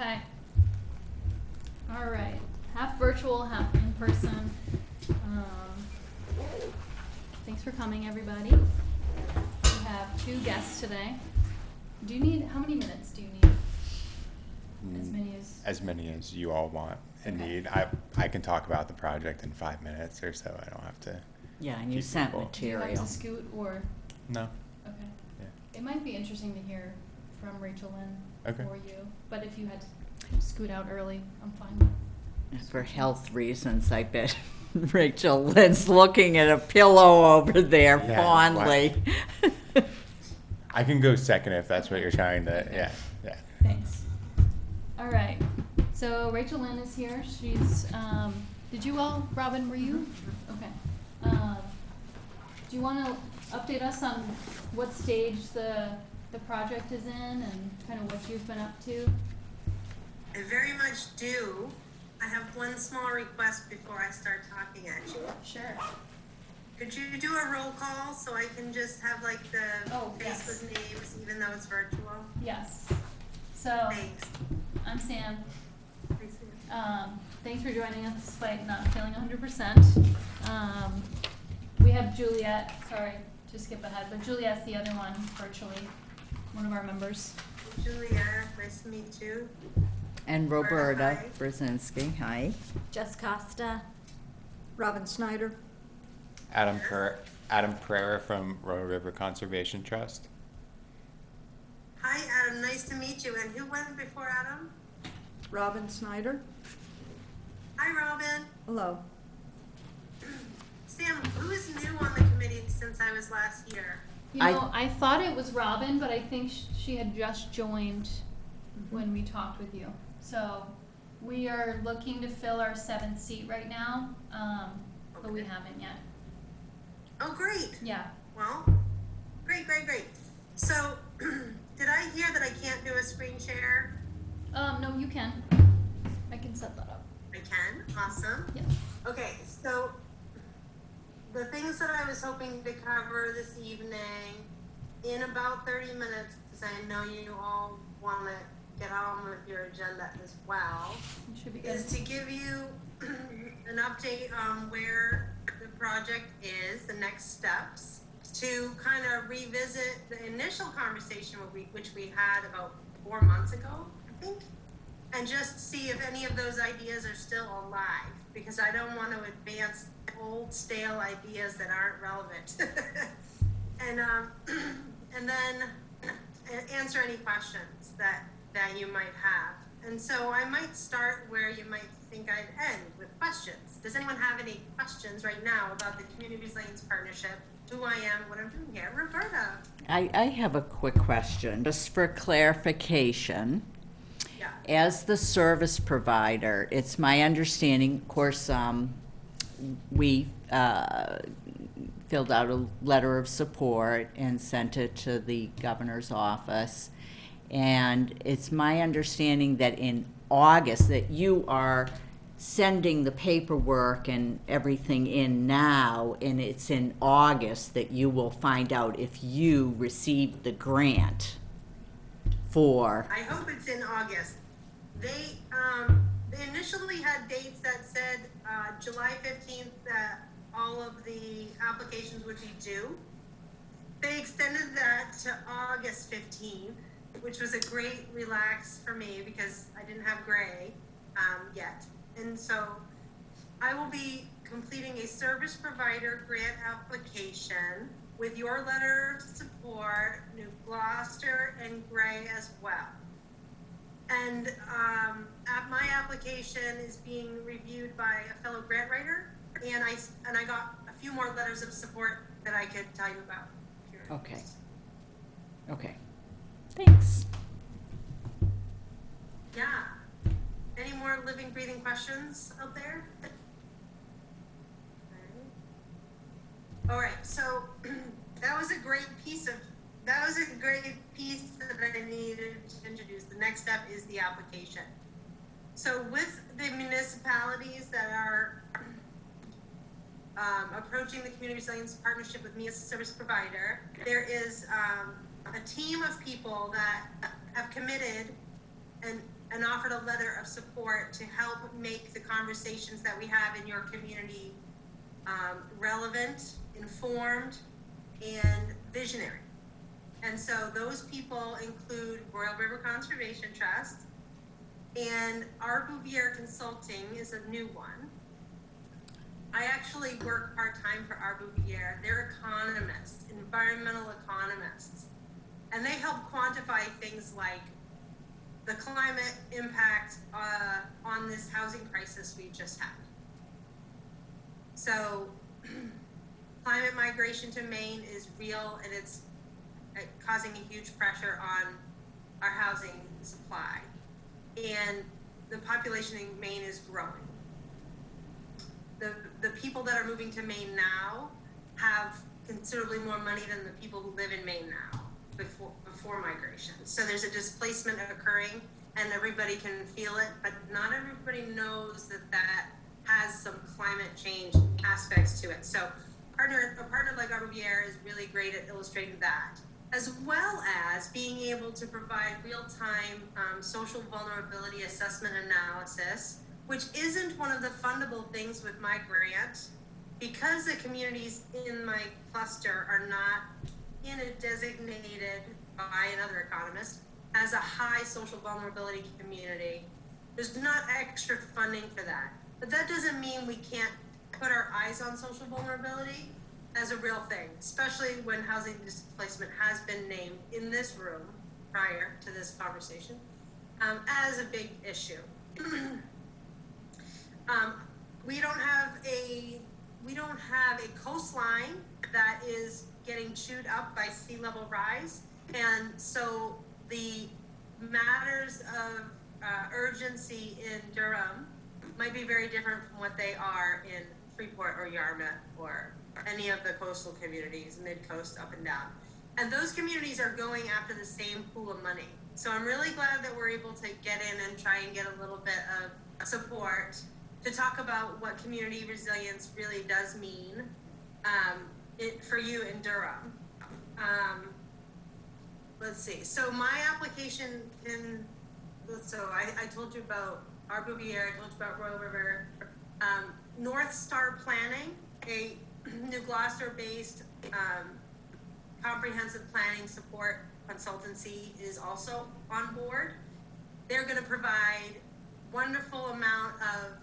Okay. All right. Half virtual, half in person. Thanks for coming, everybody. We have 2 guests today. How many minutes do you need? As many as you all want and Okay. need. I can talk about the project in 5 minutes or so. I don't have to. Yeah, and you keep sent people. Do you material. have to scoot or? No. Okay. Yeah. It might be interesting to hear from Rachel Lynn Okay. or you, but if you had to scoot out early, I'm fine with For health reasons, I bet Rachel Lynn's looking at a pillow over there Yeah, fondly. I can go second if that's what you're trying to. Okay. Yeah. Thanks. All right. So Rachel Lynn is here. She's, did you all, Robin, were you? Okay. Do you want to update us on what stage the project is in and kind of what you've been up to? I very much do. I have one small request before I start talking at you. Sure. Could you do a roll call so I can just have like the Oh, face yes. with names even though it's virtual? Yes. So, Thanks. I'm Sam. Thanks, Sam. Thanks for joining us despite not feeling 100%. We have Juliet, sorry to skip ahead, but Juliet's the other one virtually, one of our members. Julia, nice to meet you. And Roberta Hi. Brzezinski, hi. Jess Costa. Robin Snyder. Adam Pereira from Royal River Conservation Trust. Hi, Adam. Nice to meet you. And who went before Adam? Robin Snyder. Hi, Robin. Hello. Sam, who is new on the committee since I was last year? You know, I thought it was Robin, but I think she had just joined when we talked with you. So we are looking to fill our 7th seat right now, but we Okay. haven't yet. Oh, great. Yeah. Well, great. So, did I hear that I can't do a screen share? No, you can. I can set that up. I can. Awesome. Yeah. Okay, so the things that I was hoping to cover this evening in about 30 minutes, because I know you all want to get on with your agenda as well, It should be good. is to give you an update on where the project is, the next steps, to kind of revisit the initial conversation which we had about 4 months ago, I think, and just see if any of those ideas are still alive, because I don't want to advance old stale ideas that aren't relevant. and then answer any questions that you might have. And so I might start where you might think I'd end, with questions. Does anyone have any questions right now about the Community Resilience Partnership, who I am, what I'm doing here? Roberta. I have a quick question, just for clarification. Yeah. As the service provider, it's my understanding, of course, we filled out a letter of support and sent it to the governor's office. And it's my understanding that in August, that you are sending the paperwork and everything in now, and it's in August that you will find out if you received the grant for. I hope it's in August. They initially had dates that said July 15th that all of the applications would be due. They extended that to August 15th, which was a great relax for me because I didn't have gray yet. And so I will be completing a service provider grant application with your letter of support, New Gloucester and Gray as well. And my application is being reviewed by a fellow grant writer, and I got a few more letters of support that I could tell you about. Okay. Okay. Thanks. Yeah. Any more living, breathing questions out there? All right. So that was a great piece that I needed to introduce. The next step is the application. So with the municipalities that are approaching the Community Resilience Partnership with me as a service provider, there is a team of people that have committed and and offered a letter of support to help make the conversations that we have in your community relevant, informed, and visionary. And so those people include Royal River Conservation Trust, and our Bouvier Consulting is a new one. I actually work part-time for our Bouvier. They're economists, environmental economists, and they help quantify things like the climate impact on this housing crisis we just had. So climate migration to Maine is real, and it's causing a huge pressure on our housing supply. And the population in Maine is growing. The people that are moving to Maine now have considerably more money than the people who live in Maine now before migration. So there's a displacement occurring, and everybody can feel it, but not everybody knows that that has some climate change aspects to it. So a partner like our Bouvier is really great at illustrating that, as well as being able to provide real-time social vulnerability assessment analysis, which isn't one of the fundable things with my grant, because the communities in my cluster are not in a designated by another economist as a high social vulnerability community. There's not extra funding for that. But that doesn't mean we can't put our eyes on social vulnerability as a real thing, especially when housing displacement has been named in this room prior to this conversation as a big issue. We don't have a coastline that is getting chewed up by sea level rise, and so the matters of urgency in Durham might be very different from what they are in Freeport or Yarmouth or any of the coastal communities, mid-coast, up and down. And those communities are going after the same pool of money. So I'm really glad that we're able to get in and try and get a little bit of support to talk about what community resilience really does mean for you in Durham. Let's see. So my application I told you about our Bouvier, I told you about Royal River. North Star Planning, a New Gloucester-based comprehensive planning support consultancy, is also on board. They're going to provide wonderful amount of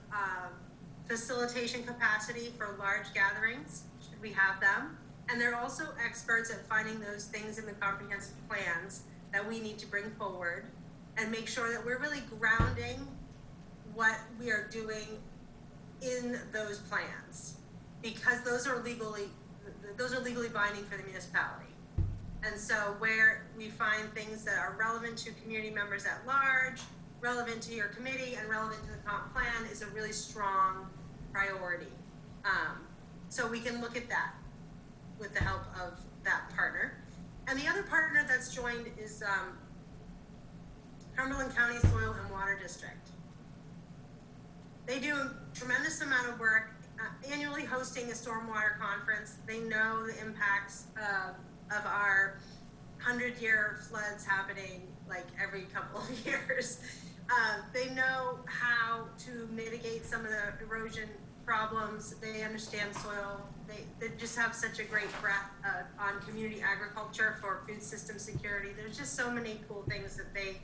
facilitation capacity for large gatherings, should we have them. And they're also experts at finding those things in the comprehensive plans that we need to bring forward and make sure that we're really grounding what we are doing in those plans, because those are legally binding for the municipality. And so where we find things that are relevant to community members at large, relevant to your committee, and relevant to the comp plan is a really strong priority. So we can look at that with the help of that partner. And the other partner that's joined is Cumberland County Soil and Water District. They do a tremendous amount of work annually hosting a stormwater conference. They know the impacts of our 100-year floods happening like every couple of years. They know how to mitigate some of the erosion problems. They understand soil. They just have such a great breadth on community agriculture for food system security. There's just so many cool things that they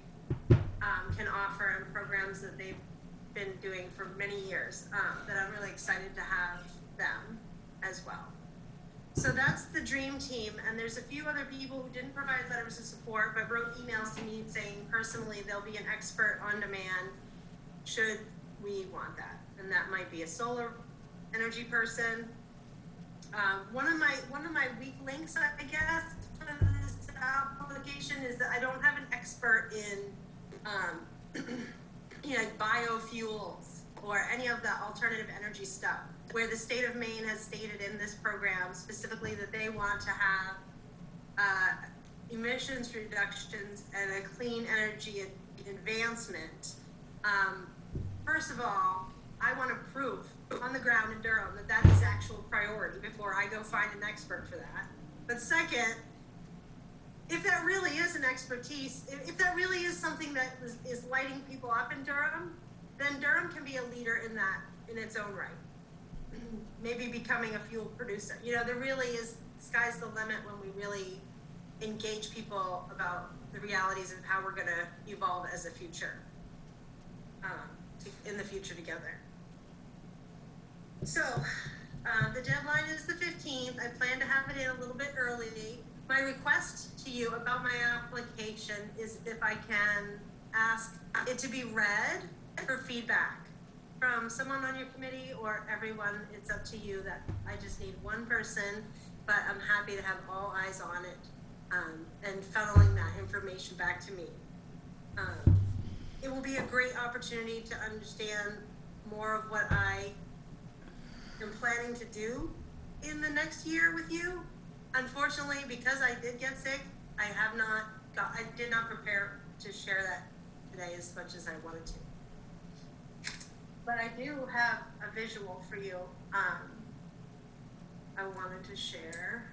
can offer, and programs that they've been doing for many years that I'm really excited to have them as well. So that's the dream team, and there's a few other people who didn't provide letters of support but wrote emails to me saying personally they'll be an expert on demand should we want that. And that might be a solar energy person. One of my weak links, I guess, for this application is that I don't have an expert in biofuels or any of the alternative energy stuff, where the state of Maine has stated in this program specifically that they want to have emissions reductions and a clean energy advancement. First of all, I want to prove on the ground in Durham that that is actual priority before I go find an expert for that. But second, if that really is an expertise, if that really is something that is lighting people up in Durham, then Durham can be a leader in that in its own right. Maybe becoming a fuel producer. You know, there really is, sky's the limit when we really engage people about the realities of how we're going to evolve as a future, in the future together. So, the deadline is the 15th. I plan to have it in a little bit early. My request to you about my application is if I can ask it to be read for feedback from someone on your committee or everyone. It's up to you. That I just need one person, but I'm happy to have all eyes on it, and funneling that information back to me. It will be a great opportunity to understand more of what I am planning to do in the next year with you. Unfortunately, because I did get sick, I did not prepare to share that today as much as I wanted to. But I do have a visual for you. I wanted to share.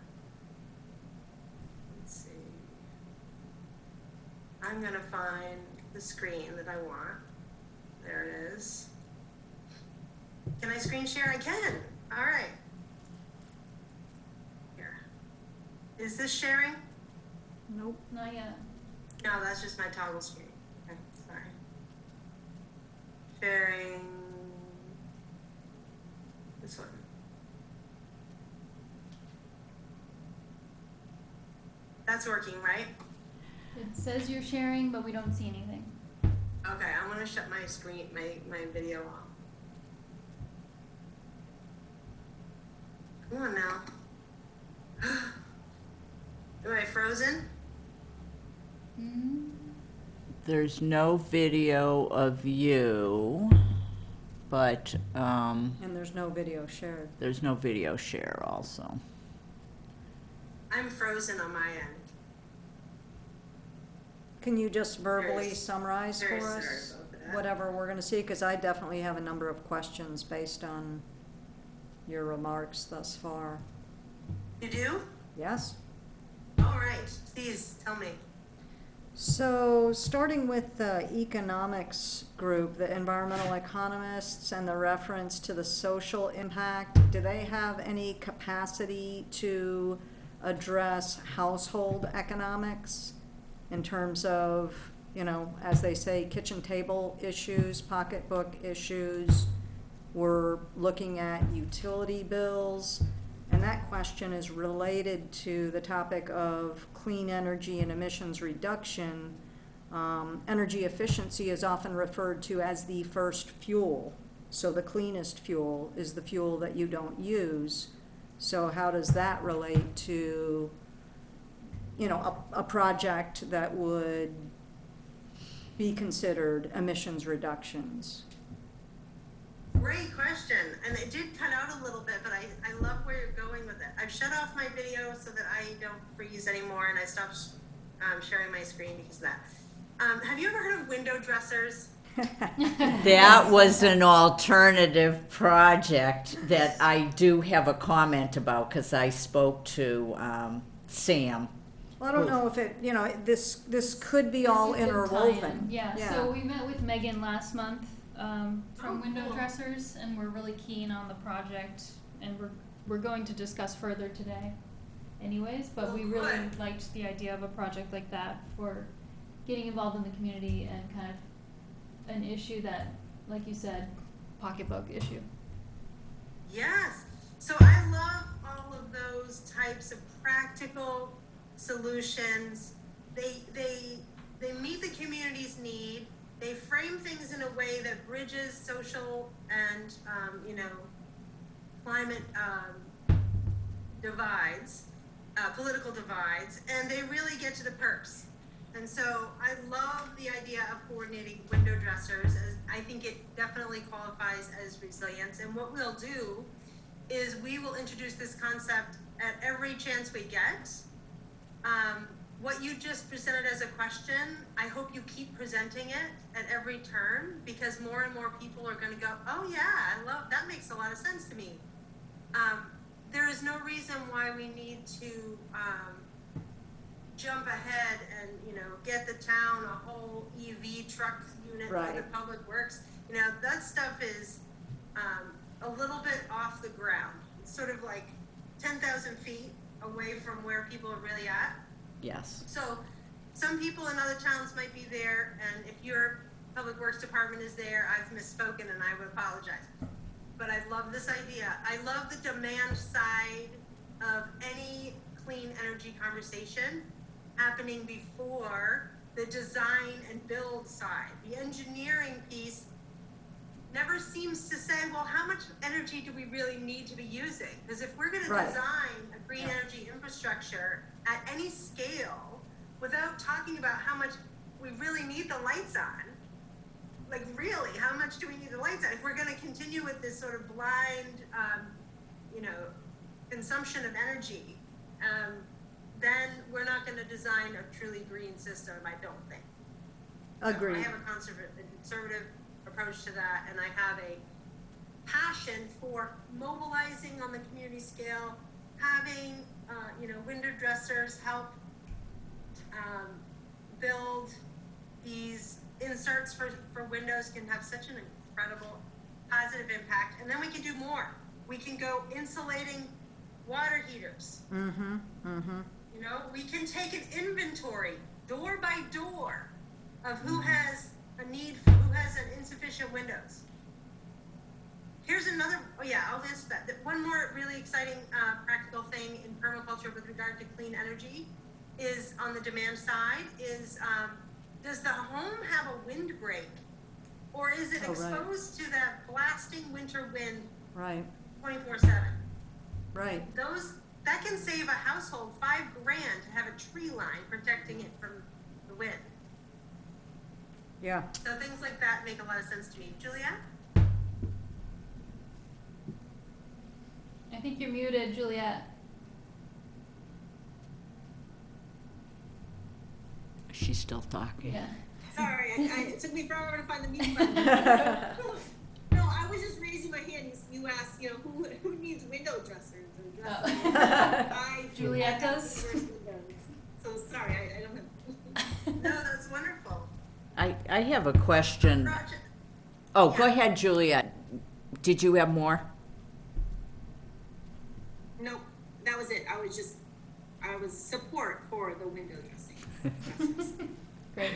Let's see. I'm gonna find the screen that I want. There it is. Can I screen share? I can. All right. Here. Is this sharing? Nope. Not yet. No, that's just my toggle screen. Okay, sorry. Sharing this one. That's working, right? It says you're sharing, but we don't see anything. Okay, I'm gonna shut my screen, my video off. Come on now. Am I frozen? Mm-hmm. There's no video of you, but And there's no video shared. there's no video share also. I'm frozen on my end. Can you just verbally Very- summarize very for sorry us about that. whatever we're gonna see? Because I definitely have a number of questions based on your remarks thus far. You do? Yes? All right, please tell me. So, starting with the economics group, the environmental economists and the reference to the social impact, do they have any capacity to address household economics in terms of, you know, as they say, kitchen table issues, pocketbook issues? We're looking at utility bills. And that question is related to the topic of clean energy and emissions reduction. Energy efficiency is often referred to as the first fuel. So the cleanest fuel is the fuel that you don't use. So how does that relate to, you know, a project that would be considered emissions reductions? Great question, and it did cut out a little bit, but I love where you're going with it. I've shut off my video so that I don't freeze anymore, and I stopped sharing my screen because of that. Have you ever heard of window dressers? That was an alternative project that I do have a comment about because I spoke to Sam. Well, I don't know if it, you know, this could be all This is a good interwoven. tie-in. Yeah, so we met with Megan last month from Oh, Window cool. Dressers, and we're really keen on the project, and we're going to discuss further today anyways, but Oh, we really good. liked the idea of a project like that for getting involved in the community and kind of an issue that, like you said, pocketbook issue. Yes. So I love all of those types of practical solutions. They meet the community's need. They frame things in a way that bridges social and climate divides, political divides, and they really get to the perks. And so I love the idea of coordinating window dressers. As I think it definitely qualifies as resilience. And what we'll do is we will introduce this concept at every chance we get. What you just presented as a question, I hope you keep presenting it at every turn, because more and more people are going to go, oh yeah, I love, that makes a lot of sense to me. There is no reason why we need to jump ahead and, you know, get the town a whole EV truck unit for the Right. public works. You know, that stuff is, a little bit off the ground. It's sort of like 10,000 feet away from where people are really at. Yes. So some people in other towns might be there, and if your public works department is there, I've misspoken and I would apologize. But I love this idea. I love the demand side of any clean energy conversation happening before the design and build side. The engineering piece never seems to say, well, how much energy do we really need to be using? Because if we're gonna Right. design a green energy infrastructure at any scale without talking about how much we really need the lights on, like really, how much do we need the lights on? If we're gonna continue with this sort of blind, you know, consumption of energy, then we're not gonna design a truly green system, I don't think. So Agreed. I have a conservative approach to that, and I have a passion for mobilizing on the community scale, having, you know, window dressers help build these inserts for windows can have such an incredible positive impact. And then we can do more. We can go insulating water heaters. Mm-hmm, mm-hmm. You know, we can take an inventory door by door of who has a need, who has an insufficient windows. Here's another, oh yeah, I'll list that. One more really exciting practical thing in permaculture with regard to clean energy is on the demand side is, does the home have a windbreak? Or is it Oh, right. exposed to that blasting winter wind Right, 24/7? right. That can save a household $5,000 to have a tree line protecting it from the wind. Yeah. So things like that make a lot of sense to me. Juliet? I think you're muted, Juliet. She's still talking. Yeah. Sorry, it took me forever to find the mute button. No, I was just raising my hand. You asked, you know, who needs window dressers or dressers? I do. Juliet I have does? universal windows. So sorry, I don't have. No, that's wonderful. I have a question. Project. Oh, go Yeah. ahead, Juliet. Did you have more? No, that was it. I was support for the window dressing. Great.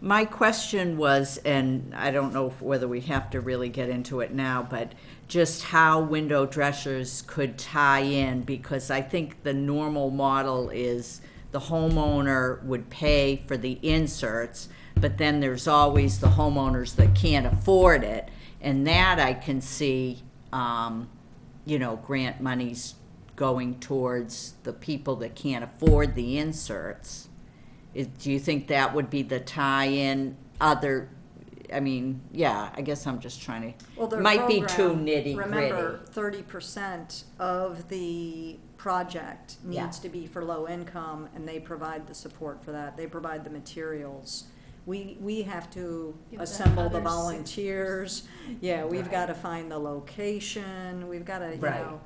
My question was, and I don't know whether we have to really get into it now, but just how window dressers could tie in, because I think the normal model is the homeowner would pay for the inserts, but then there's always the homeowners that can't afford it, and that I can see, you know, grant monies going towards the people that can't afford the inserts. Do you think that would be the tie-in? I mean, yeah, I guess I'm just trying to, Well, their might be too program, nitty-gritty. Remember, 30% of the project Yeah. needs to be for low income, and they provide the support for that. They provide the materials. We have to Give that assemble the others. volunteers. Yeah, we've Right. got to find the location. We've got to, you Right. know,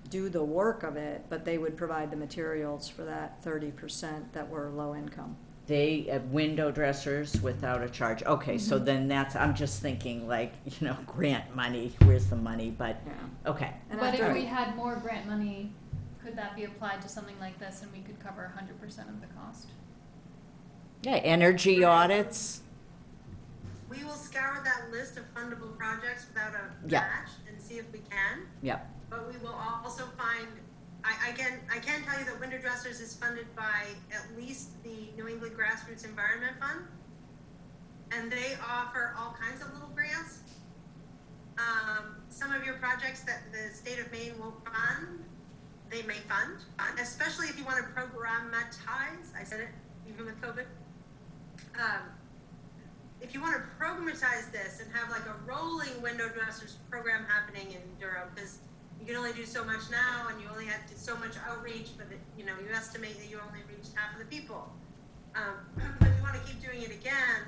do the work of it, but they would provide the materials for that 30% that were low income. They have window dressers without a charge. Okay, so then I'm just thinking like, you know, grant money, where's the money? But, Yeah. okay. And But after- if we had more grant money, could that be applied to something like this and we could cover 100% of the cost? Yeah, energy audits. We will scour that list of fundable projects without a Yeah. match and see if we can. Yep, But we will also find, I can tell you that Window Dressers is funded by at least the New England Grassroots Environment Fund. And they offer all kinds of little grants. Some of your projects that the state of Maine won't fund, they may fund, especially if you want to programmatize, I said it, even with COVID. If you want to programmatize this and have like a rolling window dressers program happening in Durham, because you can only do so much now and you only have to do so much outreach, but you know, you estimate that you only reached half of the people. But if you want to keep doing it again,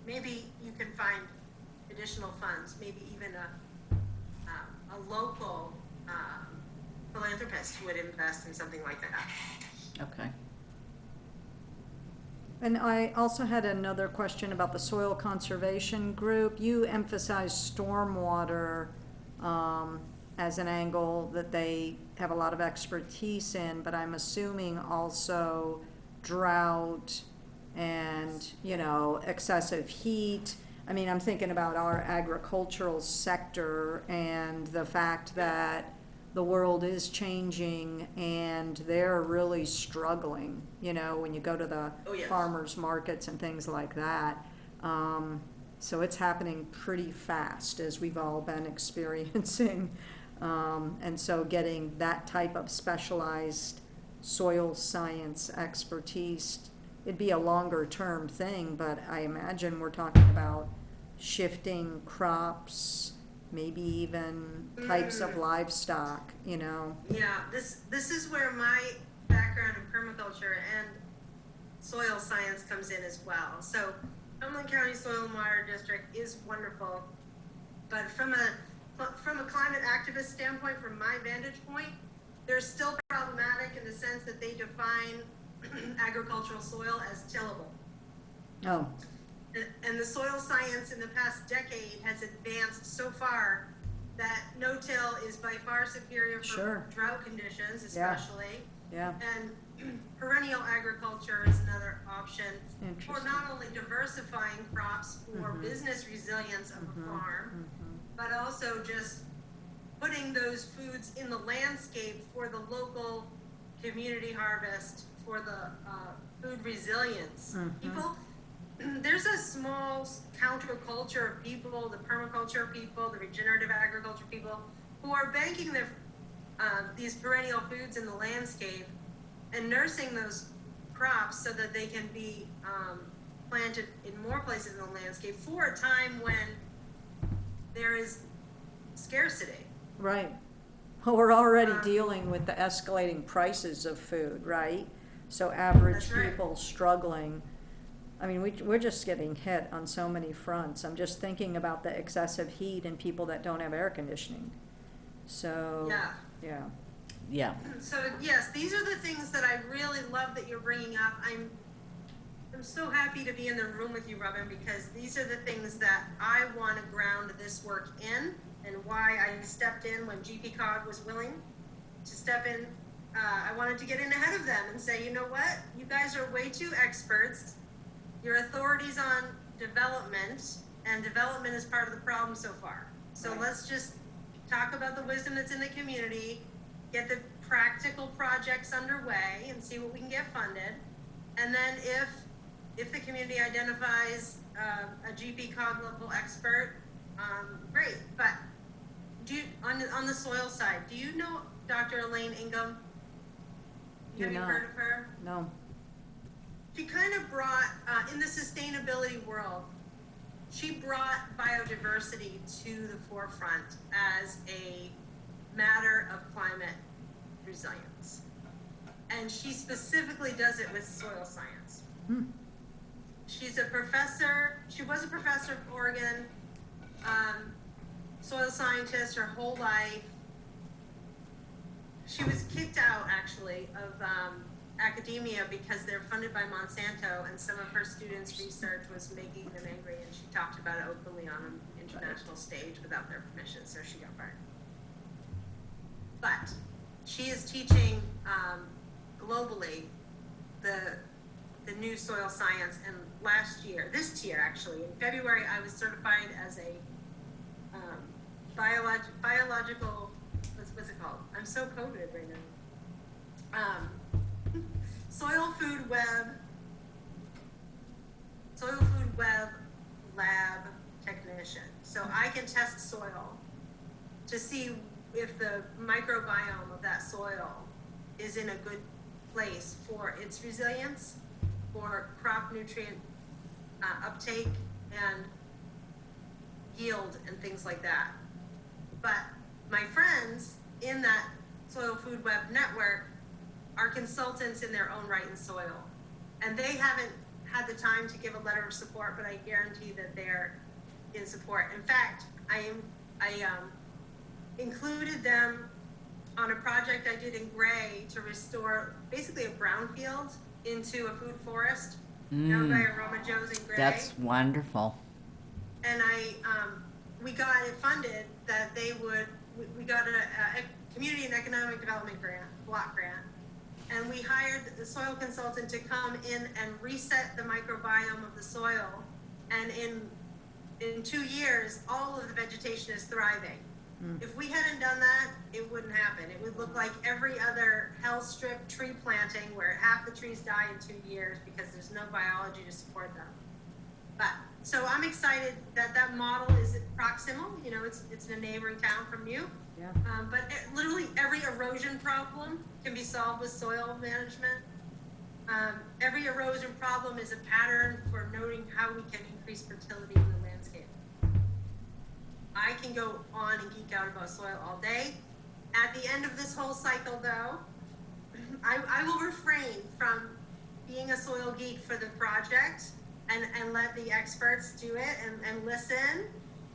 maybe you can find additional funds, maybe even a local philanthropist who would invest in something like that. Okay. And I also had another question about the soil conservation group. You emphasized stormwater as an angle that they have a lot of expertise in, but I'm assuming also drought and, you know, excessive heat. I mean, I'm thinking about our agricultural sector and the fact that the world is changing and they're really struggling, you know, when you go to the Oh, yes. farmers markets and things like that. So it's happening pretty fast, as we've all been experiencing. And so getting that type of specialized soil science expertise, it'd be a longer term thing, but I imagine we're talking about shifting crops, maybe even types of livestock, you know. Yeah, this is where my background in permaculture and soil science comes in as well. So Cumberland County Soil and Water District is wonderful, but from a climate activist standpoint, from my vantage point, they're still problematic in the sense that they define agricultural soil as tillable. Oh, And the soil science in the past decade has advanced so far that no-till is by far superior Sure. for drought conditions Yeah. especially. yeah, And perennial agriculture is another option for interesting. not only diversifying crops for Mhm. business resilience of a farm, Mhm. but also just putting those foods in the landscape for the local community harvest, for the food resilience. Mhm. People, there's a small counterculture of people, the permaculture people, the regenerative agriculture people, who are banking their these perennial foods in the landscape and nursing those crops so that they can be planted in more places in the landscape for a time when there is scarcity. Right. Well, we're already Um, dealing with the escalating prices of food, right? So average That's right. people struggling. I mean, we're just getting hit on so many fronts. I'm just thinking about the excessive heat and people that don't have air conditioning. So, Yeah. yeah. Yeah. So yes, these are the things that I really love that you're bringing up. I'm so happy to be in the room with you, Robin, because these are the things that I want to ground this work in, and why I stepped in when GPCOG was willing to step in. I wanted to get in ahead of them and say, you know what, you guys are way too experts. You're authorities on development, and development is part of the problem so far. So Right. let's just talk about the wisdom that's in the community, get the practical projects underway and see what we can get funded. And then if the community identifies a GPCOG level expert, great. But on the soil side, do you know Dr. Elaine Ingham? Do Have you not. heard of her? No. She kind of brought, in the sustainability world, she brought biodiversity to the forefront as a matter of climate resilience. And she specifically does it with soil science. Hmm. She's a professor, she was a professor at Oregon, soil scientist her whole life. She was kicked out, actually, of academia because they're funded by Monsanto, and some of her students' research was making them angry, and she talked about it openly on an international stage without their permission, so she got fired. But she is teaching globally the new soil science, and this year actually, in February, I was certified as a biological, what's it called? I'm so COVID right now. Soil food web lab technician. So I can test soil to see if the microbiome of that soil is in a good place for its resilience, for crop nutrient uptake and yield and things like that. But my friends in that Soil Food Web network are consultants in their own right in soil. And they haven't had the time to give a letter of support, but I guarantee that they're in support. In fact, I included them on a project I did in Gray to restore basically a brownfield into a food forest down by Aroma Joe's in Gray. That's wonderful. And we got it funded that they would, we got a community and economic development grant, block grant. And we hired the soil consultant to come in and reset the microbiome of the soil. And in 2 years, all of the vegetation is thriving. If we hadn't done that, it wouldn't happen. It would look like every other health strip tree planting where half the trees die in 2 years because there's no biology to support them. But, so I'm excited that that model is proximal, you know, it's in a neighboring town from you. Yeah. But literally every erosion problem can be solved with soil management. Every erosion problem is a pattern for noting how we can increase fertility in the landscape. I can go on and geek out about soil all day. At the end of this whole cycle though, I will refrain from being a soil geek for the project and let the experts do it and listen.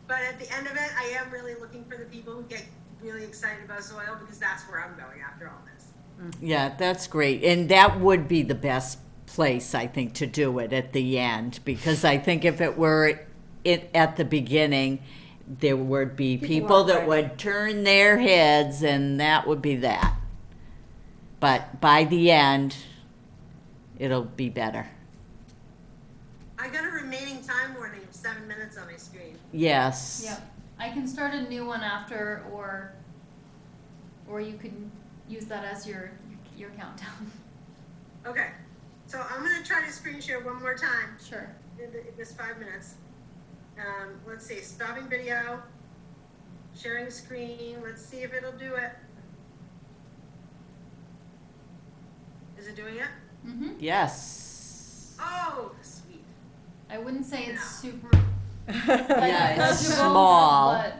But at the end of it, I am really looking for the people who get really excited about soil because that's where I'm going after all this. Yeah, that's great. And that would be the best place, I think, to do it at the end, because I think if it were at the beginning, there would be people that would turn their heads, and that would be that. But by the end, it'll be better. I got a remaining time warning of 7 minutes on my screen. Yes. Yep. I can start a new one after, or you can use that as your countdown. Okay, so I'm gonna try to screen share one more time. Sure. In this 5 minutes. Let's see, stopping video, sharing screen, let's see if it'll do it. Is it doing it? Mm-hmm. Yes. Oh, sweet. I wouldn't say it's Yeah. super. Yeah, it's legible, small. But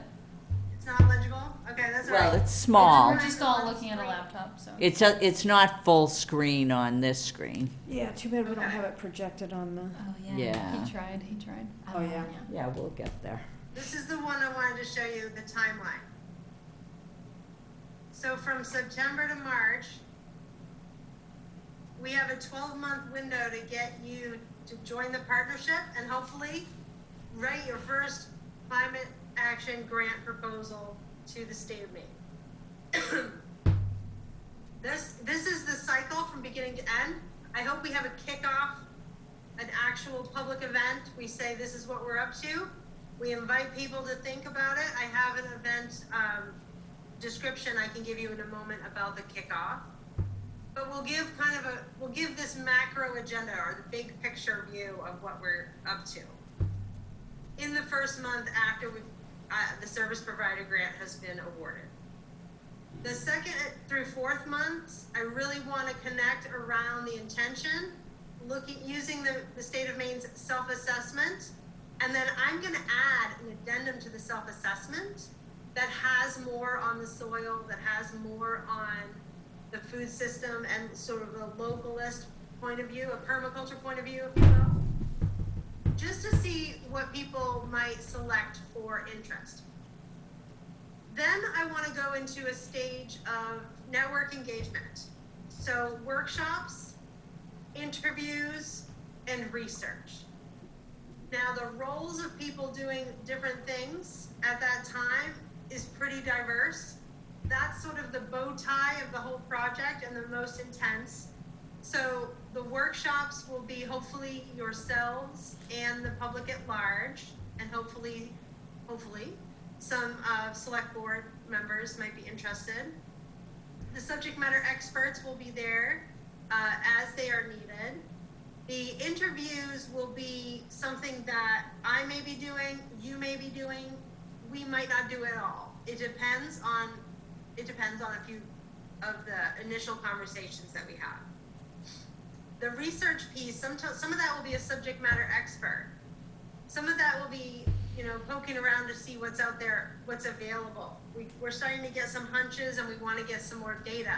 It's not legible? Okay, that's all right. Well, it's small. we're just all looking at a laptop, so. It's not full screen on this screen. Yeah, too bad we don't have it projected on the, Oh, yeah. Yeah. He tried. Oh, yeah. Yeah, we'll get there. This is the one I wanted to show you, the timeline. So from September to March, we have a 12-month window to get you to join the partnership and hopefully write your first climate action grant proposal to the state of Maine. This is the cycle from beginning to end. I hope we have a kickoff, an actual public event. We say this is what we're up to. We invite people to think about it. I have an event description I can give you in a moment about the kickoff. But we'll give this macro agenda or the big picture view of what we're up to in the first month after the service provider grant has been awarded. The second through fourth months, I really want to connect around the intention, using the state of Maine's self-assessment, and then I'm going to add an addendum to the self-assessment that has more on the soil, that has more on the food system and sort of a localist point of view, a permaculture point of view, if you will, just to see what people might select for interest. Then I want to go into a stage of network engagement. So workshops, interviews, and research. Now the roles of people doing different things at that time is pretty diverse. That's sort of the bow tie of the whole project and the most intense. So the workshops will be hopefully yourselves and the public at large, and hopefully some select board members might be interested. The subject matter experts will be there as they are needed. The interviews will be something that I may be doing, you may be doing, we might not do it all. It depends on a few of the initial conversations that we have. The research piece, some of that will be a subject matter expert. Some of that will be, poking around to see what's out there, what's available. We're starting to get some hunches and we want to get some more data.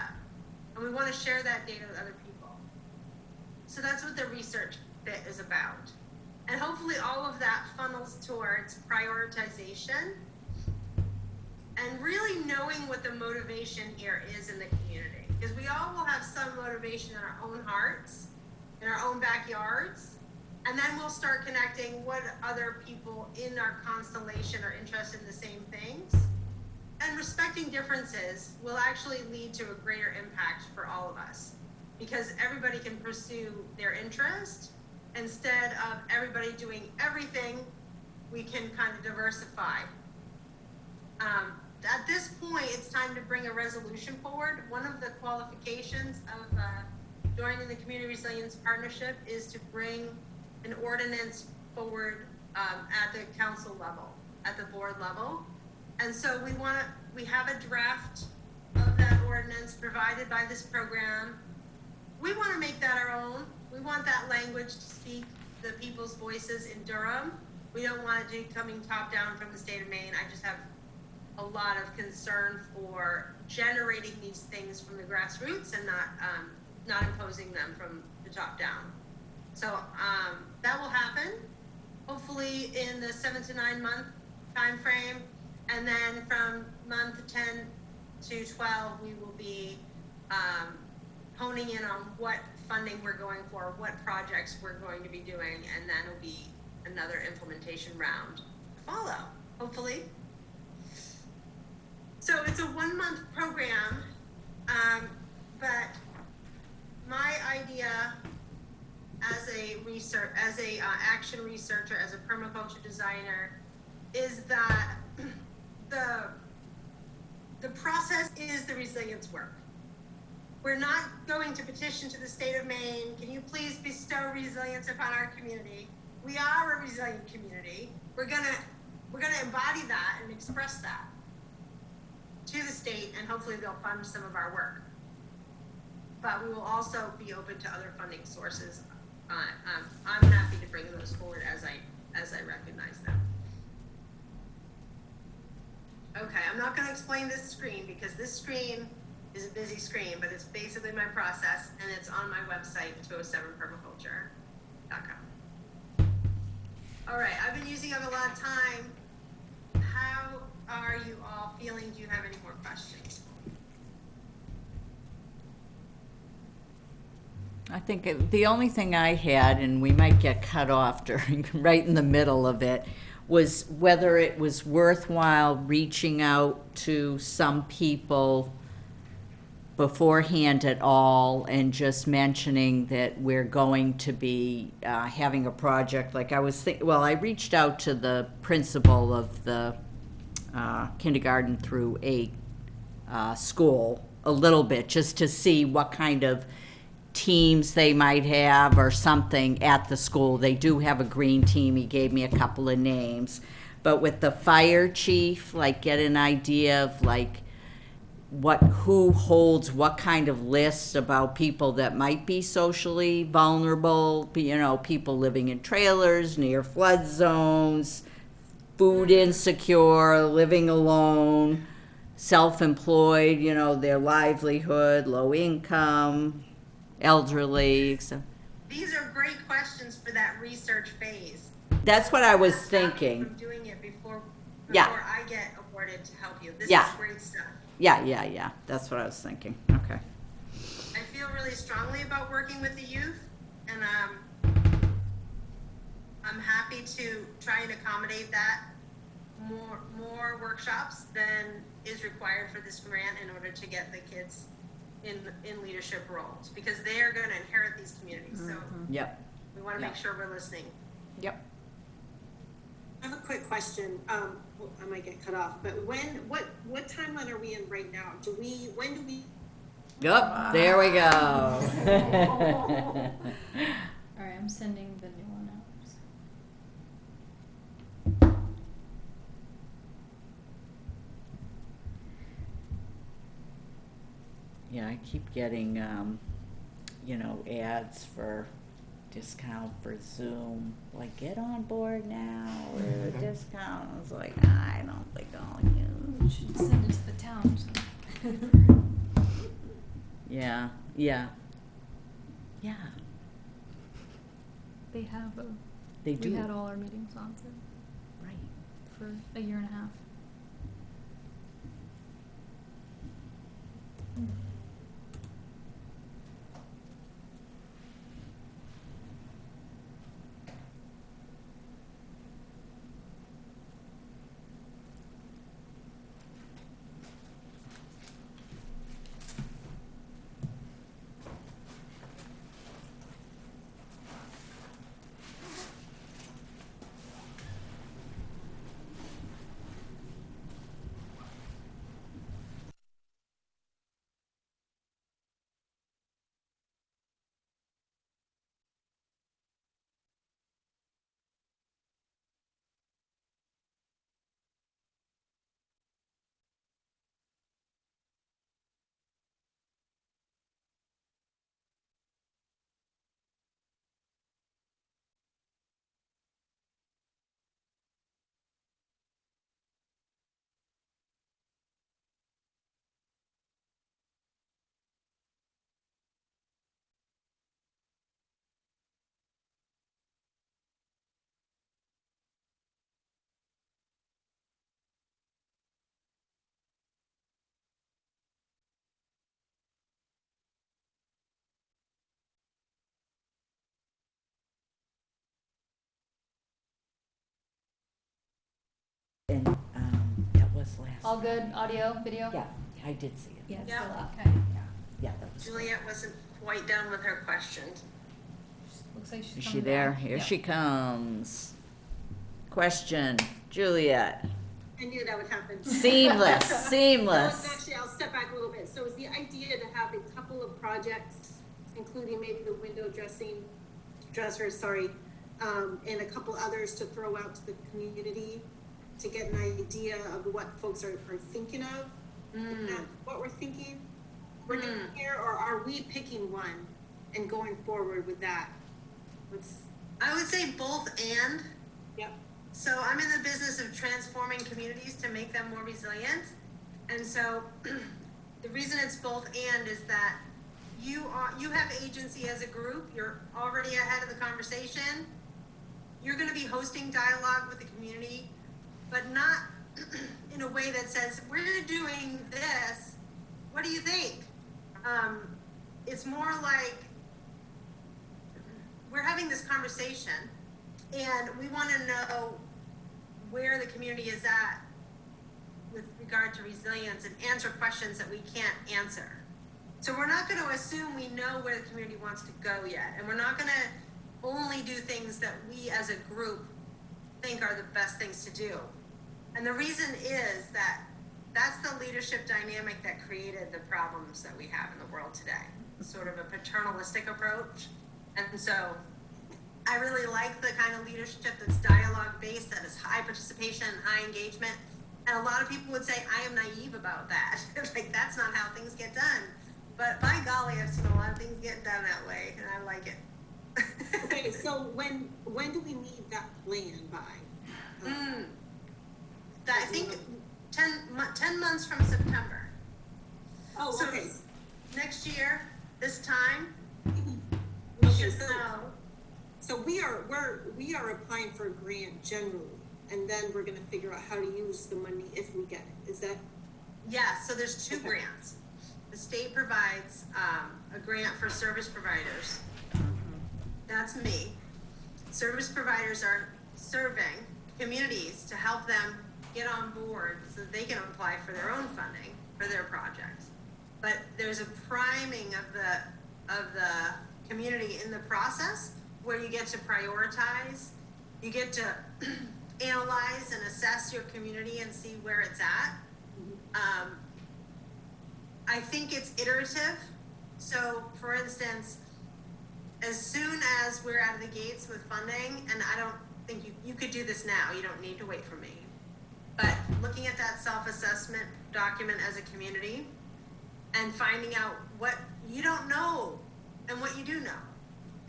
And we want to share that data with other people. So that's what the research bit is about. And hopefully all of that funnels towards prioritization. and really knowing what the motivation here is in the community. Because we all will have some motivation in our own hearts, in our own backyards, and then we'll start connecting what other people in our constellation are interested in the same things. And respecting differences will actually lead to a greater impact for all of us, because everybody can pursue their interest. Instead of everybody doing everything, we can kind of diversify. At this point, it's time to bring a resolution forward. One of the qualifications of joining the Community Resilience Partnership is to bring an ordinance forward at the council level, at the board level. And so we have a draft of that ordinance provided by this program. We want to make that our own. We want that language to speak the people's voices in Durham. We don't want it to be coming top down from the state of Maine. I just have a lot of concern for generating these things from the grassroots and not imposing them from the top down. So that will happen, hopefully in the 7 to 9 month time frame, and then from month 10 to 12, we will be honing in on what funding we're going for, what projects we're going to be doing, and then it'll be another implementation round to follow, hopefully. So it's a 1 month program, but my idea as a action researcher, as a permaculture designer, is that the process is the resilience work. We're not going to petition to the state of Maine, can you please bestow resilience upon our community? We are a resilient community. We're gonna embody that and express that to the state, and hopefully they'll fund some of our work. But we will also be open to other funding sources. I'm happy to bring those forward as I recognize them. Okay, I'm not going to explain this screen because this screen is a busy screen, but it's basically my process, and it's on my website, 207permaculture.com. All right, I've been using up a lot of time. How are you all feeling? Do you have any more questions? I think the only thing I had, and we might get cut off during, right in the middle of it, was whether it was worthwhile reaching out to some people beforehand at all and just mentioning that we're going to be having a project. Like I reached out to the principal of the kindergarten through 8 school a little bit, just to see what kind of teams they might have or something at the school. They do have a green team. He gave me a couple of names. But with the fire chief, like get an idea of like who holds what kind of lists about people that might be socially vulnerable, people living in trailers near flood zones, food insecure, living alone, self-employed, their livelihood, low income, elderly. So These are great questions for that research phase. that's what I was Stop me thinking. from doing it before Yeah. I get awarded to help you. This Yeah. is great stuff. Yeah. That's what I was thinking. Okay. I feel really strongly about working with the youth, and I'm happy to try and accommodate that more workshops than is required for this grant in order to get the kids in leadership roles, because they are going to inherit these communities. So Yep. we want to make sure we're listening. Yep. I have a quick question. Well, I might get cut off, but what timeline are we in right now? When do we? Yep. There we go. All right, I'm sending the new one out. Yeah, I keep getting, ads for discount for Zoom. Like, get on board now, or a discount. I was like, I don't think I'll You use. should send it to the town. Yeah. They have They do. We had all our meetings on Right. for a year and a half. And, that was last. All good, audio, video? Yeah, I did see it. Yeah, it's Yeah. still up. Okay, yeah, that was. Juliet wasn't quite done with her questions. Looks like she's Is she coming there? back. Here Yeah. she comes. Question, Juliet. I knew that would happen. Seamless, Well, seamless. actually, I'll step back a little bit. So is the idea to have a couple of projects, including maybe the window dressers, sorry, and a couple others to throw out to the community to get an idea of what folks are thinking of? Is that what we're thinking? We're doing here, or are we picking one and going forward with that? I would say both and. Yep. So I'm in the business of transforming communities to make them more resilient. And so the reason it's both and is that you have agency as a group. You're already ahead of the conversation. You're going to be hosting dialogue with the community, but not in a way that says, we're doing this. What do you think? It's more like we're having this conversation and we want to know where the community is at with regard to resilience and answer questions that we can't answer. So we're not going to assume we know where the community wants to go yet. And we're not going to only do things that we as a group think are the best things to do. And the reason is that that's the leadership dynamic that created the problems that we have in the world today. Sort of a paternalistic approach. And so I really like the kind of leadership that's dialogue based, that is high participation, high engagement. And a lot of people would say, I am naive about that. Like, that's not how things get done. But by golly, I've seen a lot of things get done that way, and I like it. Okay, so when do we need that plan by? I think 10 months from September. Oh, So okay. next year, this time, Okay, should know. So we are applying for a grant generally, and then we're gonna figure out how to use the money if we get it. Is that? Yeah, so there's two Okay. grants. The state provides a grant for service providers. That's me. Service providers are serving communities to help them get on board so that they can apply for their own funding for their projects. But there's a priming of the community in the process where you get to prioritize, you get to analyze and assess your community and see where it's at. I think it's iterative. So, for instance, as soon as we're out of the gates with funding, and I don't think you could do this now, you don't need to wait for me. But looking at that self-assessment document as a community and finding out what you don't know and what you do know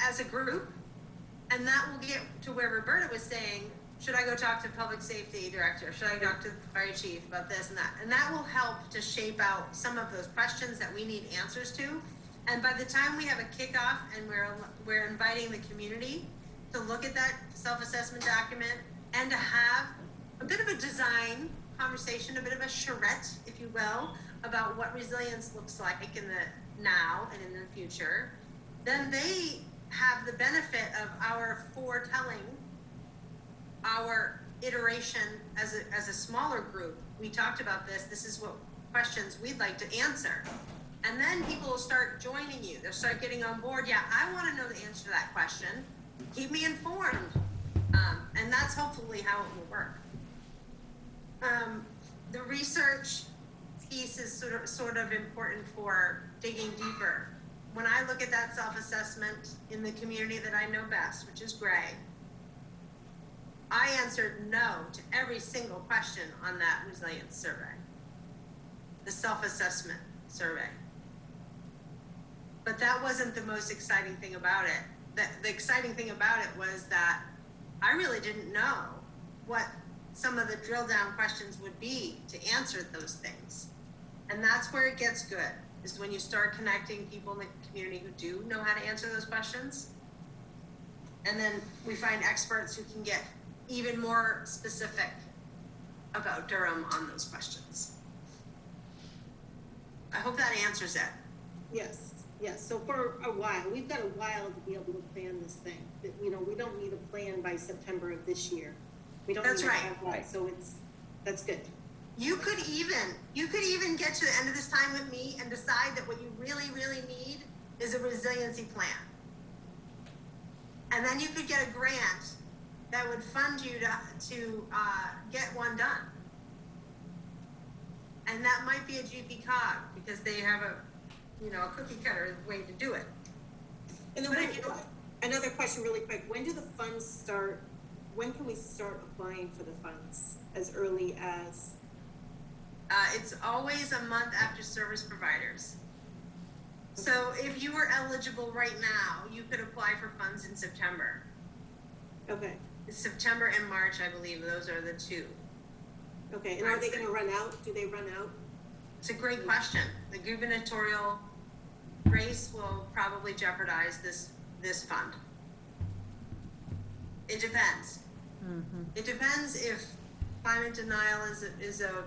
as a group, and that will get to where Roberta was saying, should I go talk to public safety director? Should I talk to the fire chief about this and that? And that will help to shape out some of those questions that we need answers to. And by the time we have a kickoff and we're inviting the community to look at that self-assessment document and to have a bit of a design conversation, a bit of a charrette, if you will, about what resilience looks like in the now and in the future, then they have the benefit of our foretelling our iteration as a smaller group. We talked about this. This is what questions we'd like to answer. And then people will start joining you. They'll start getting on board. Yeah, I want to know the answer to that question. Keep me informed. And that's hopefully how it will work. The research piece is sort of important for digging deeper. When I look at that self-assessment in the community that I know best, which is Gray, I answered no to every single question on that resilience survey, the self-assessment survey. But that wasn't the most exciting thing about it. The exciting thing about it was that I really didn't know what some of the drill down questions would be to answer those things. And that's where it gets good, is when you start connecting people in the community who do know how to answer those questions. And then we find experts who can get even more specific about Durham on those questions. I hope that answers it. Yes, yes. So for a while, we've got a while to be able to plan this thing. You know, we don't need a plan by September of this year. We don't That's need to right. have that, so that's good. You could even get to the end of this time with me and decide that what you really, really need is a resiliency plan. And then you could get a grant that would fund you to get one done. And that might be a GP cog because they have a cookie cutter way to do it. And then But if you don't- another question really quick. When do the funds start? When can we start applying for the funds? As early as? It's always a month after service providers. So if you were eligible right now, you could apply for funds in September. Okay, It's September and March, I believe. Those are the two. okay. And are they gonna run out? Do they run out? It's a great question. The gubernatorial race will probably jeopardize this fund. It depends. It depends if climate denial is a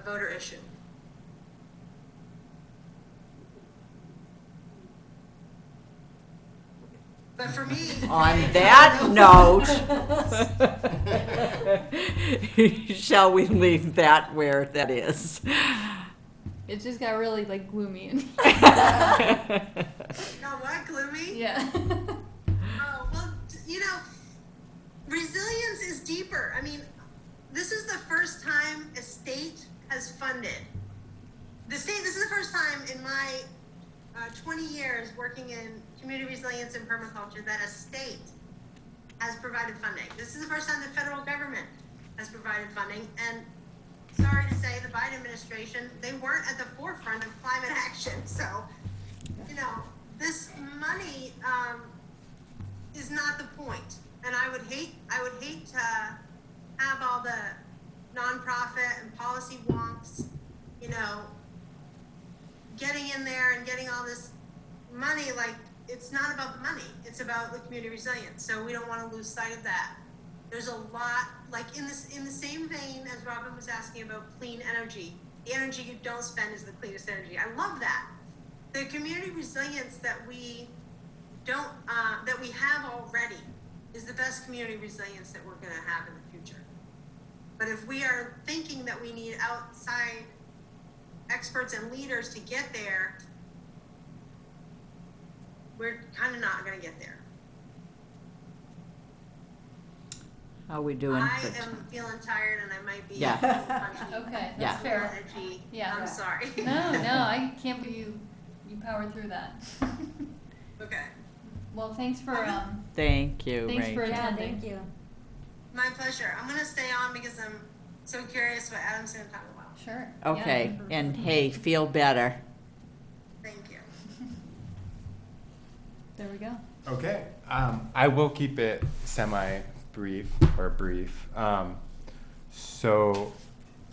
voter issue. But for me, On that note, shall we leave that where that is? It just got really like gloomy and what, gloomy? yeah. Oh, well, resilience is deeper. I mean, this is the first time a state has funded. This is the first time in my 20 years working in community resilience and permaculture that a state has provided funding. This is the first time the federal government has provided funding. And sorry to say, the Biden administration, they weren't at the forefront of climate action. So, this money is not the point. And I would hate to have all the nonprofit and policy wonks, getting in there and getting all this money. Like, it's not about the money. It's about the community resilience. So we don't want to lose sight of that. There's a lot, like in the same vein as Robin was asking about clean energy. The energy you don't spend is the cleanest energy. I love that. The community resilience that we have already is the best community resilience that we're going to have in the future. But if we are thinking that we need outside experts and leaders to get there, we're kind of not going to get there. How are we doing? I am feeling tired and I might be Yeah. punchy. Okay, Yeah. that's fair. Energy. Yeah. I'm sorry. No, I can't believe you powered through that. Okay. Well, thanks for Thank you, thanks for Rachel. attending. you. My pleasure. I'm going to stay on because I'm so curious what Adam's going to talk about. Sure. Okay, and hey, feel better. Thank you. There we go. Okay. I will keep it semi-brief or brief. So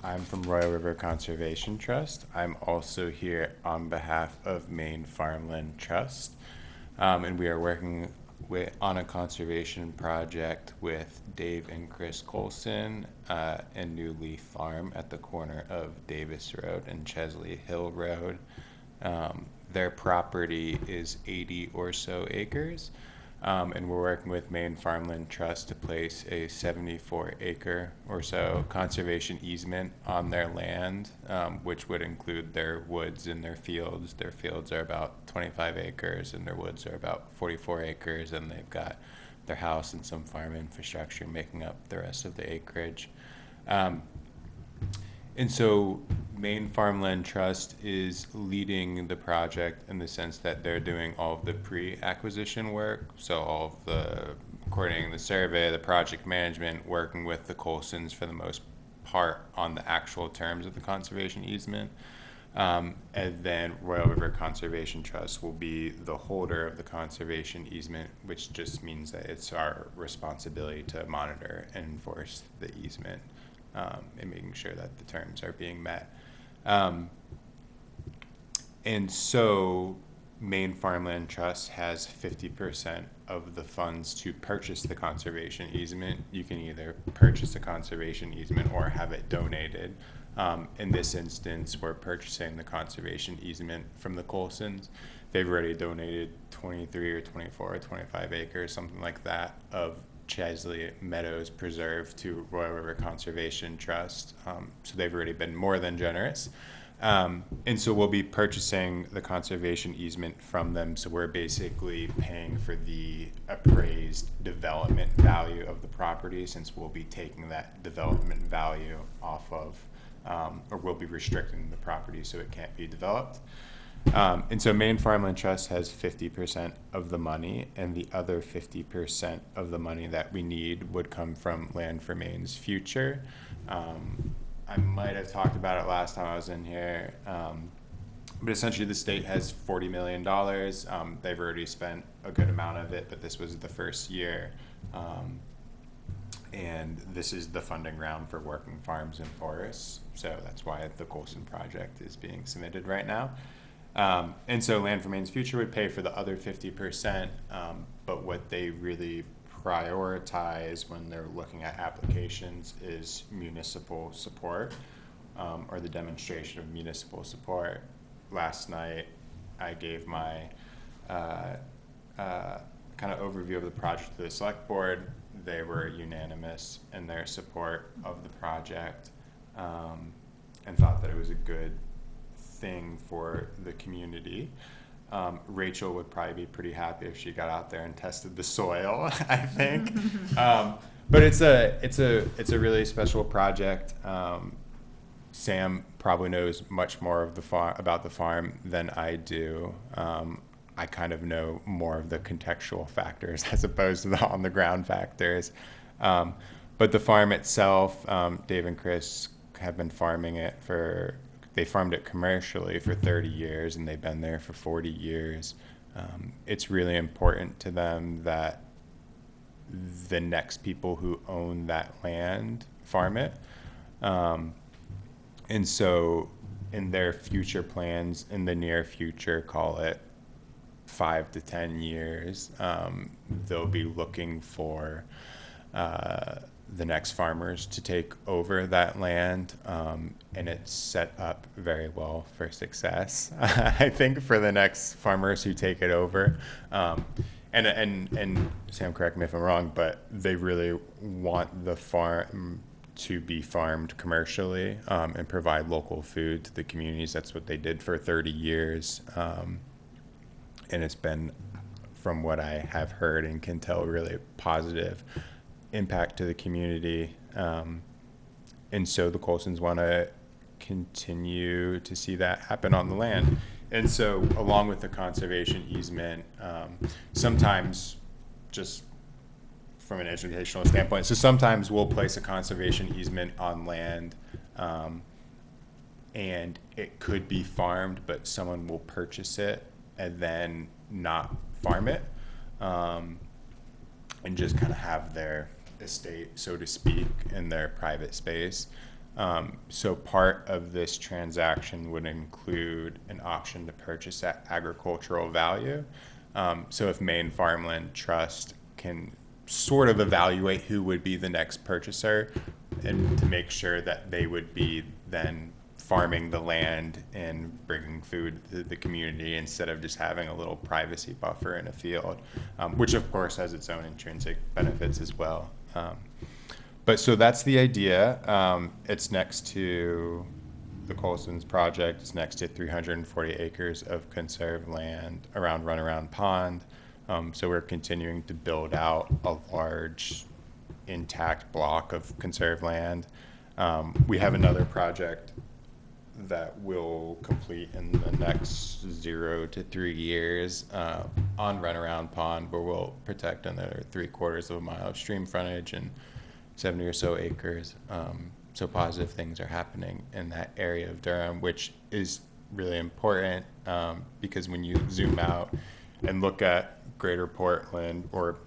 I'm from Royal River Conservation Trust. I'm also here on behalf of Maine Farmland Trust. And we are working on a conservation project with Dave and Chris Colson and New Leaf Farm at the corner of Davis Road and Chesley Hill Road. Their property is 80 or so acres, and we're working with Maine Farmland Trust to place a 74-acre or so conservation easement on their land, which would include their woods and their fields. Their fields are about 25 acres, and their woods are about 44 acres, and they've got their house and some farm infrastructure making up the rest of the acreage. And so Maine Farmland Trust is leading the project in the sense that they're doing all of the pre-acquisition work. So all of the coordinating the survey, the project management, working with the Colsons for the most part on the actual terms of the conservation easement. And then Royal River Conservation Trust will be the holder of the conservation easement, which just means that it's our responsibility to monitor and enforce the easement. And making sure that the terms are being met. And so Maine Farmland Trust has 50% of the funds to purchase the conservation easement. You can either purchase a conservation easement or have it donated. In this instance, we're purchasing the conservation easement from the Colsons. They've already donated 23 or 24 or 25 acres, something like that, of Chesley Meadows Preserve to Royal River Conservation Trust. So they've already been more than generous. And so we'll be purchasing the conservation easement from them. So we're basically paying for the appraised development value of the property, since we'll be taking that development value off of, or we'll be restricting the property so it can't be developed. And so Maine Farmland Trust has 50% of the money, and the other 50% of the money that we need would come from Land for Maine's Future. I might have talked about it last time I was in here, but essentially the state has $40 million. They've already spent a good amount of it, but this was the first year. And this is the funding round for working farms and forests. So that's why the Colson project is being submitted right now. And so Land for Maine's Future would pay for the other 50%, but what they really prioritize when they're looking at applications is municipal support, or the demonstration of municipal support. Last night, I gave my kind of overview of the project to the select board. They were unanimous in their support of the project, and thought that it was a good thing for the community. Rachel would probably be pretty happy if she got out there and tested the soil, I think. But it's a really special project. Sam probably knows much more of about the farm than I do. I kind of know more of the contextual factors as opposed to the on the ground factors. But the farm itself, Dave and Chris have been farming it they farmed it commercially for 30 years, and they've been there for 40 years. It's really important to them that the next people who own that land farm it. And so in their future plans, in the near future, call it 5 to 10 years, they'll be looking for the next farmers to take over that land, and it's set up very well for success. I think for the next farmers who take it over, and Sam, correct me if I'm wrong, but they really want the farm to be farmed commercially, and provide local food to the communities. That's what they did for 30 years, and it's been, from what I have heard and can tell, really positive impact to the community. And so the Colsons want to continue to see that happen on the land. And so along with the conservation easement, sometimes, just from an educational standpoint, so sometimes we'll place a conservation easement on land, and it could be farmed, but someone will purchase it and then not farm it, and just kind of have their estate, so to speak, in their private space. So part of this transaction would include an option to purchase at agricultural value. So if Maine Farmland Trust can sort of evaluate who would be the next purchaser and to make sure that they would be then farming the land and bringing food to the community instead of just having a little privacy buffer in a field, which of course has its own intrinsic benefits as well. But so that's the idea. It's next to the Colson's project. It's next to 340 acres of conserved land around Runaround Pond. So we're continuing to build out a large intact block of conserved land. We have another project that will complete in the next 0 to 3 years on Runaround Pond, where we'll protect another 3/4 of a mile of stream frontage and 70 or so acres. So positive things are happening in that area of Durham, which is really important because when you zoom out and look at Greater Portland, or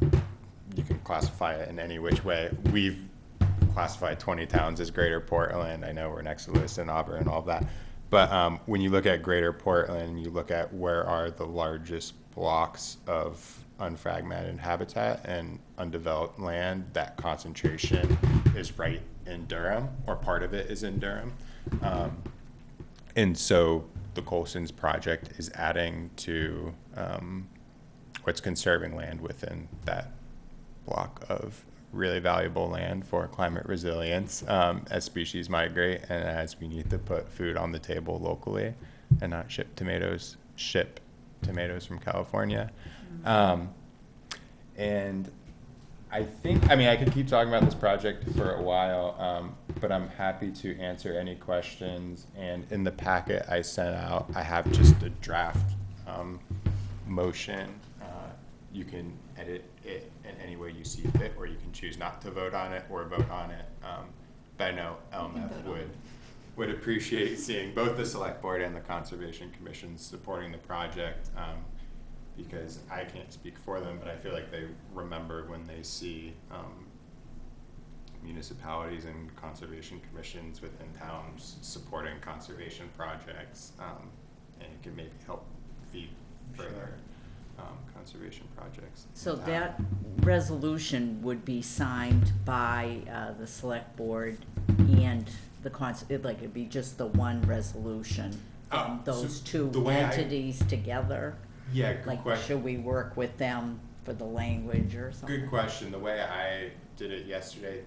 you can classify it in any which way, we've classified 20 towns as Greater Portland. I know we're next to Lewiston, Auburn, and all of that. But when you look at Greater Portland, you look at where are the largest blocks of unfragmented habitat and undeveloped land, that concentration is right in Durham, or part of it is in Durham. And so the Colson's project is adding to what's conserving land within that block of really valuable land for climate resilience as species migrate and as we need to put food on the table locally and not ship tomatoes from California. And I think, I mean, I could keep talking about this project for a while, but I'm happy to answer any questions. And in the packet I sent out, I have just a draft motion. You can edit it in any way you see fit, or you can choose not to vote on it or vote on it. But I know LMF would appreciate seeing both the Select Board and the Conservation Commission supporting the project, because I can't speak for them, but I feel like they remember when they see municipalities and conservation commissions within towns supporting conservation projects, and it can maybe help feed further conservation projects. So in town. that resolution would be signed by the select board and it'd be just the one resolution. So Those two the way entities together? Yeah, good Like, question. should we work with them for the language or something? Good question. The way I did it yesterday,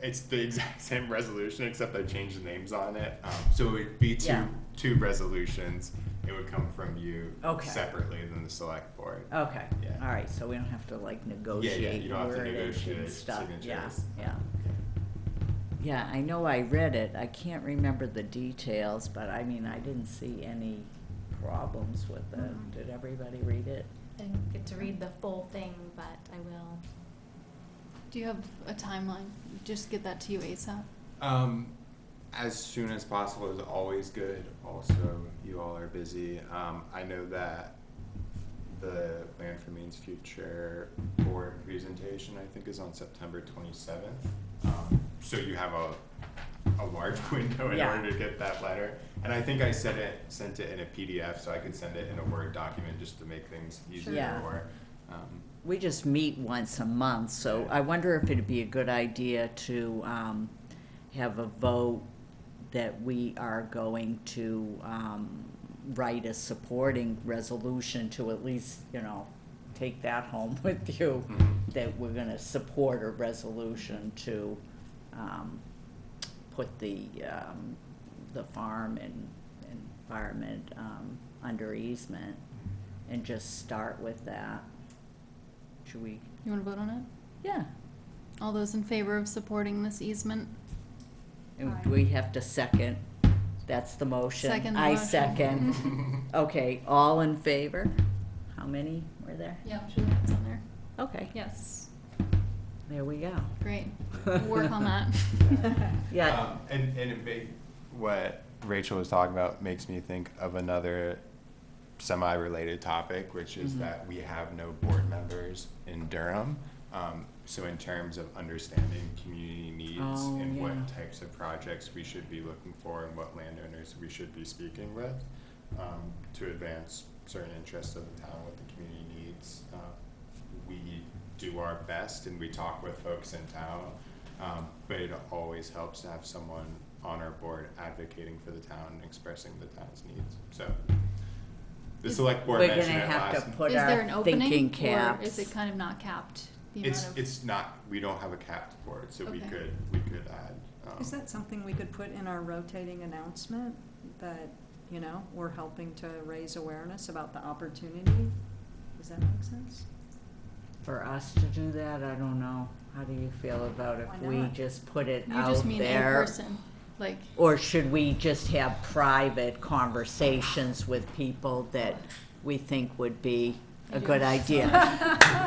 it's the exact same resolution except I changed the names on it. So it would be Yeah. two resolutions. It would come from you Okay. separately than the select board. Okay, Yeah. all right, so we don't have to like negotiate you don't have to wordage negotiate and stuff, yeah, signatures. yeah. Yeah, I know I read it, I can't remember the details, but I mean, I didn't see any problems with it. Did everybody read it? I didn't get to read the full thing, but I will. Do you have a timeline? Just get that to you ASAP. As soon as possible is always good. Also, you all are busy. I know that the Land for Maine's Future board presentation, I think, is on September 27th. So you have a large window in Yeah. order to get that letter. And I think I sent it in a PDF, so I could send it in a Word document just to make things easier. Yeah. Or, We just meet once a month, so I wonder if it'd be a good idea to have a vote that we are going to write a supporting resolution to at least, take that home with you, that we're gonna support a resolution to put the farm and environment under easement, and just start with that. Should we? You want to vote on it? Yeah. All those in favor of supporting this easement? And do we have to second? That's the motion. Second the I motion. second. Okay, all in favor? How many were there? Yeah, I'm sure that's on there. Okay, Yes, there we go. great. We'll work on that. Yeah, and what Rachel was talking about makes me think of another semi-related topic, which is that we have no board members in Durham. So in terms of understanding community needs and yeah. what types of projects we should be looking for and what landowners we should be speaking with to advance certain interests of the town, what the community needs. points, we do our best and we talk with folks in town, but it always helps to have someone on our board advocating for the town and expressing the town's needs. So the select board We're mentioned gonna it have last. to put Is there an our opening, thinking or caps. is it kind of not capped? The amount of It's not, we don't have a capped board, so we Okay. could add. Is that something we could put in our rotating announcement, that, you know, we're helping to raise awareness about the opportunity? Does that make sense? For us to do that, I don't know. How do you feel about Why if we not? just put it You out just mean in there? person, like Or should we just have private conversations with people that we think would be a good idea?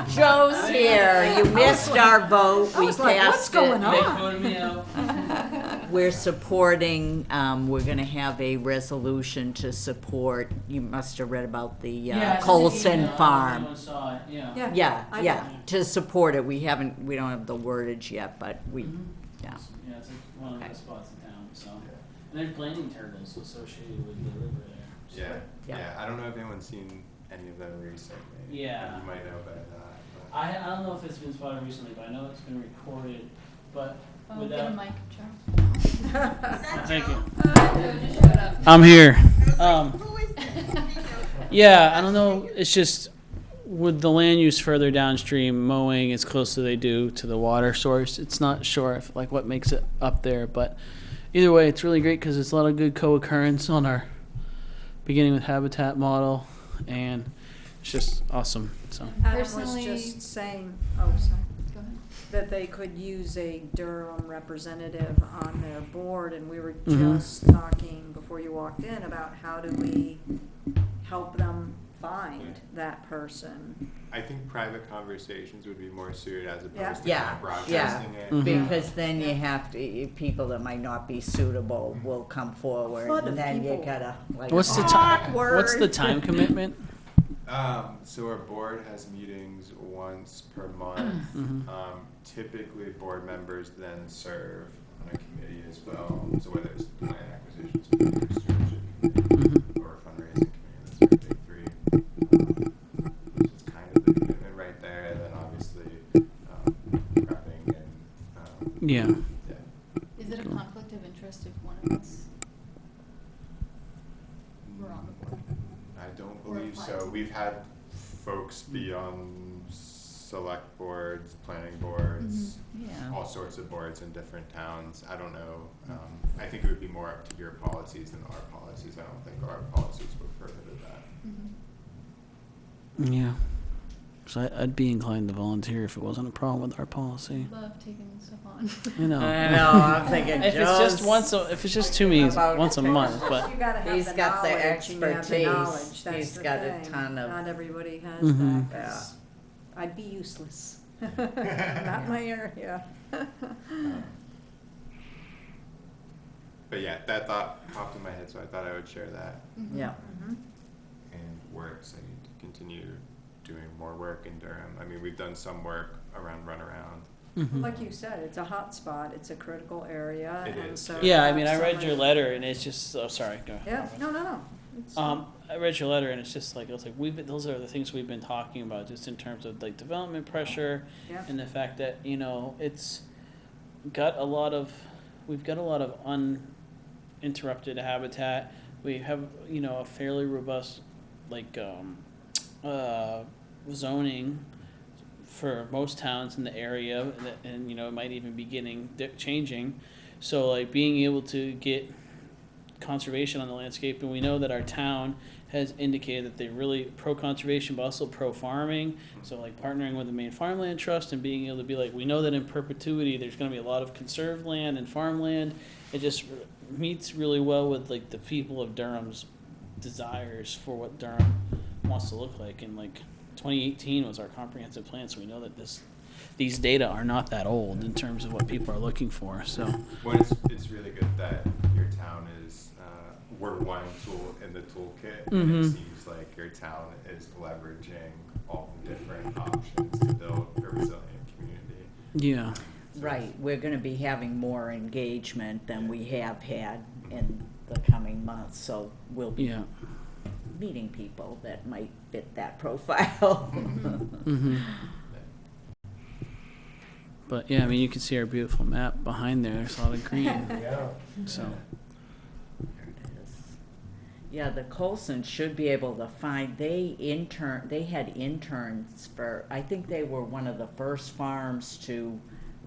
Joe's here. You missed our vote. I We was like, what's passed going it. on? We're supporting, we're gonna have a resolution to support, you must have read about the Colson Farm. Everyone saw it, yeah. Yeah. I Yeah, to support it. We don't have the wordage yet, but we, Mhm. yeah. Yeah, it's like one of the Okay. best spots in town, so. And there's blanding turtles associated with the river there. so- Yeah, Yeah. yeah, I don't know if anyone's seen any of them recently. Yeah. You might know about that, but. I don't know if it's been spotted recently, but I know it's been recorded, but oh, with get a that. mic, Charles. Is that Thank Joe? you. Joe just showed up. I'm here. I was like, who is this? Yeah, I don't know. It's just with the land use further downstream, mowing as close as they do to the water source. It's not sure if like what makes it up there, but either way, it's really great because it's a lot of good co-occurrence on our beginning with habitat model, and it's just awesome. So Adam was Personally- just saying, oh, sorry, Go ahead. that they could use a Durham representative on their board, and we were Mhm. just talking before you walked in about how do we help them find that person. I think private conversations would be more suited as Yeah. opposed to Yeah, kind of broadcasting it. Mhm. Because then you have to, people that might not be suitable will come forward, Flood of and then you people. gotta, like, what's the time? Awkward. What's the time commitment? So our board has meetings once per month. Mhm. Typically, board members then serve on a committee as well. So whether it's land acquisitions committee, or stewardship committee, or a fundraising committee, that's our big three. So it's kind of the commitment right there, and then obviously prepping and Yeah. yeah. Is it a Cool. conflict of interest if one of us were on the board? I don't Or believe applied so. to. We've had folks be on select boards, planning boards, yeah. all sorts of boards in different towns. I don't know. I think it would be more up to your policies than our policies. I don't think our policies would prohibit that. Mm-hmm. Yeah. So I'd be inclined to volunteer if it wasn't a problem with our policy. Love taking stuff on. You know. I know, I'm thinking If it's just Joe's- if it's just two meetings about- once a month, but You gotta have He's the got the knowledge, and you have the expertise. knowledge, that's He's the got a thing. ton of- Not everybody has Mhm. that, 'cause I'd be useless. Not my area. But yeah, that thought popped in my head, so I thought I would share that. Mm-hmm. Yeah. Mhm. And we're excited to continue doing more work in Durham. I mean, we've done some work around Runaround. Mhm. Like you said, it's a hot spot, it's a critical area, It and is, so. yeah, I mean, I so read many- your letter and it's just. Oh, sorry. Go. Yeah, no. It's- I read your letter and it's just like I was like those are the things we've been talking about just in terms of like development pressure Yeah. and the fact that it's got a lot of uninterrupted habitat. We have a fairly robust zoning for most towns in the area, and it might even be changing. So like being able to get conservation on the landscape, and we know that our town has indicated that they're really pro-conservation but also pro-farming, so like partnering with the Maine Farmland Trust and being able to be like, we know that in perpetuity there's going to be a lot of conserved land and farmland. It just meets really well with like the people of Durham's desires for what Durham wants to look like, and like 2018 was our comprehensive plan, so we know that these data are not that old in terms of what people are looking for. So Well, it's really good that your town is, we're one tool in the toolkit. And it Mhm. seems like your town is leveraging all the different options to build a resilient community. yeah. Right, we're gonna be having more engagement than we have had in the coming months, so we'll be Yeah. meeting people that might fit that profile. Mm-hmm. But yeah, I mean, you can see our beautiful map behind there. There's a lot of green. Yeah. So There it is. Yeah, the Colsons should be able to find, they had interns for, I think they were one of the first farms to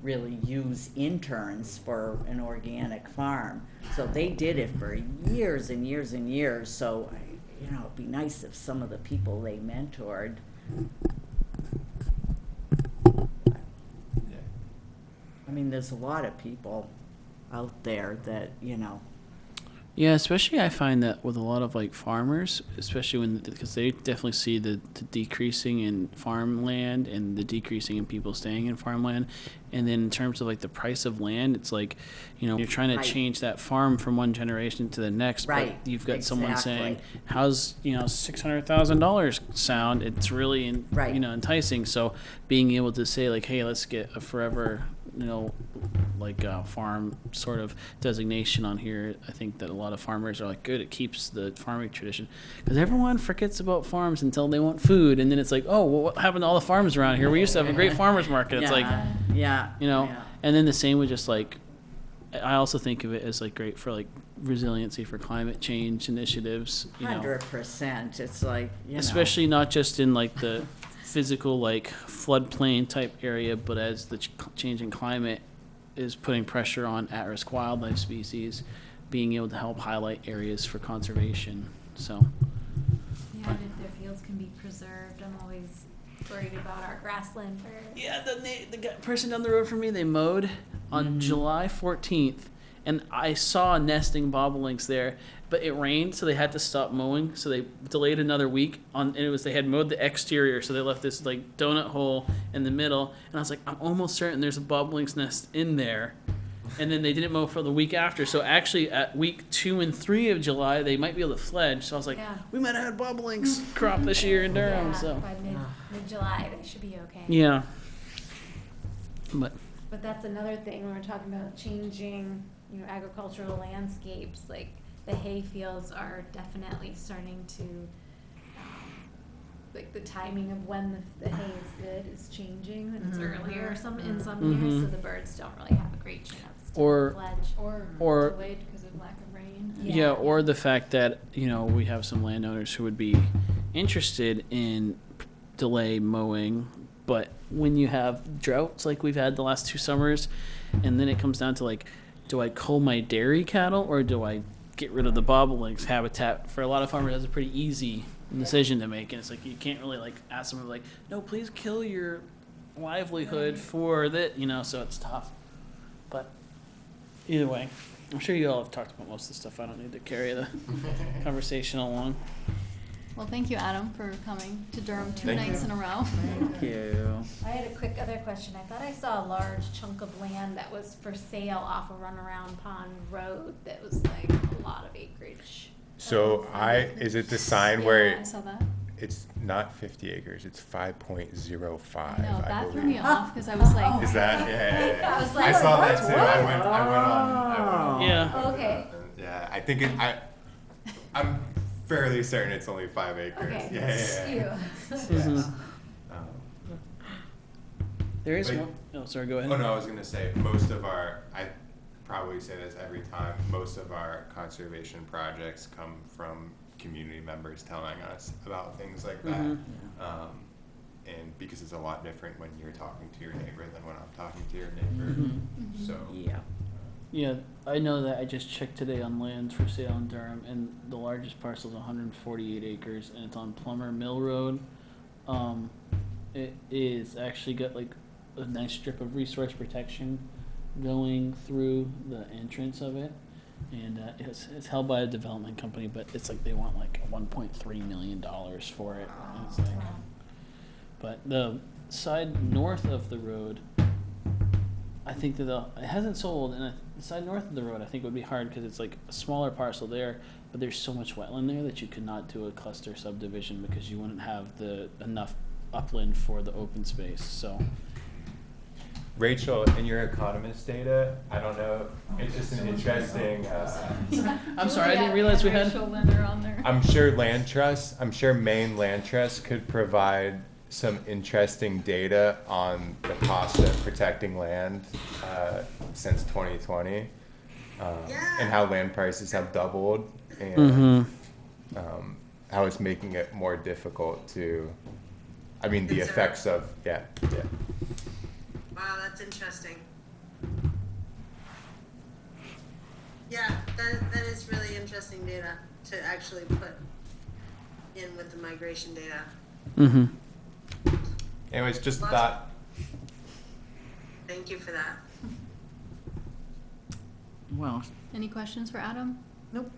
really use interns for an organic farm. So they did it for years and years and years, so, it'd be nice if some of the people they mentored. Yeah. I mean, there's a lot of people out there that, yeah, especially I find that with a lot of like farmers, especially because they definitely see the decreasing in farmland and the decreasing in people staying in farmland, and then in terms of like the price of land, it's like, you're trying to Right. change that farm from one generation to the next, Right, but you've got someone saying, exactly. "How's $600,000 sound?" It's really Right. enticing. So being able to say like, "Hey, let's get a forever." Like a farm sort of designation on here. I think that a lot of farmers are like, good, it keeps the farming tradition. Because everyone forgets about farms until they want food. And then it's like, oh, well, what happened to all the farms around here? We used to have a great farmer's market. It's like, yeah. and then the same with just like, I also think of it as like great for like resiliency for climate change initiatives, 100%. It's like, especially not just in like the physical like floodplain type area, but as the changing climate is putting pressure on at-risk wildlife species, being able to help highlight areas for conservation. So Yeah, and if their fields can be preserved, I'm always worried about our grassland birds. yeah, the person down the road from me, they mowed on July 14th, and I saw nesting bobolinks there, but it rained, so they had to stop mowing, so they delayed another week and they had mowed the exterior, so they left this like donut hole in the middle, and I was like, I'm almost certain there's a bobolink's nest in there. And then they didn't mow for the week after, so actually at week 2 and 3 of July they might be able to fledge. So I was like, Yeah. we might have had bobolinks crop this year in Durham. Yeah, So by mid-July, they should be okay. yeah, but But that's another thing when we're talking about changing, agricultural landscapes. Like the hay fields are definitely starting to, like the timing of when the hay is good is changing. And it's earlier in some years, so the birds don't really have a great chance to Or- fledge. Or delayed because of lack of rain. yeah, or the fact that we have some landowners who would be interested in delay mowing, but when you have droughts like we've had the last 2 summers, and then it comes down to like, do I cull my dairy cattle or do I get rid of the bobolinks habitat? For a lot of farmers, that's a pretty easy decision to make, and it's like you can't really like ask them like, no, please kill your livelihood for that, so it's tough. But either way, I'm sure you all have talked about most of the stuff. I don't need to carry the conversation along. Well, thank you, Adam, for coming to Durham 2 Thank nights you. in a row. Thank you. I had a quick other question. I thought I saw a large chunk of land that was for sale off of Runaround Pond Road that was like a lot of acreage. So is it the sign Yeah, where I saw that. it's not 50 acres, it's 5.05, No, I that threw believe. me off because I was like, Is that, yeah. I was I like, saw that that's too, what? I went on. Yeah. Okay. Yeah, I think I'm fairly certain it's only 5 acres. Okay. Yeah. Phew. Mhm. Um, There is But- one. Oh, sorry. Go ahead. Oh no, I was gonna say most of I probably say this every time. Most of our conservation projects come from community members telling us about things like that, Mhm. and because it's a lot different when you're talking to your neighbor than when I'm talking to your neighbor. Mhm. So Yeah. Yeah, I know that. I just checked today on land for sale in Durham, and the largest parcel is 148 acres, and it's on Plummer Mill Road. It is actually got like a nice strip of resource protection going through the entrance of it, and it's held by a development company, but it's like they want like $1.3 million for it. And it's like, but the side north of the road, I think that it hasn't sold, and the side north of the road I think would be hard because it's like a smaller parcel there, but there's so much wetland there that you could not do a cluster subdivision because you wouldn't have the enough upland for the open space. So Rachel, in your economist data, I don't know, it's just an interesting, I'm sorry, I didn't realize we had. Rachel Lynn are on there. I'm sure Maine Land Trust could provide some interesting data on the cost of protecting land since 2020, and how land prices have doubled, and how it's making it more difficult to, I mean, the effects of, yeah. Wow, that's interesting. Yeah, that is really interesting data to actually put in with the migration data. Mm-hmm. Anyways, just Lots thought, Thank you for that. Well, Any questions for Adam? Nope.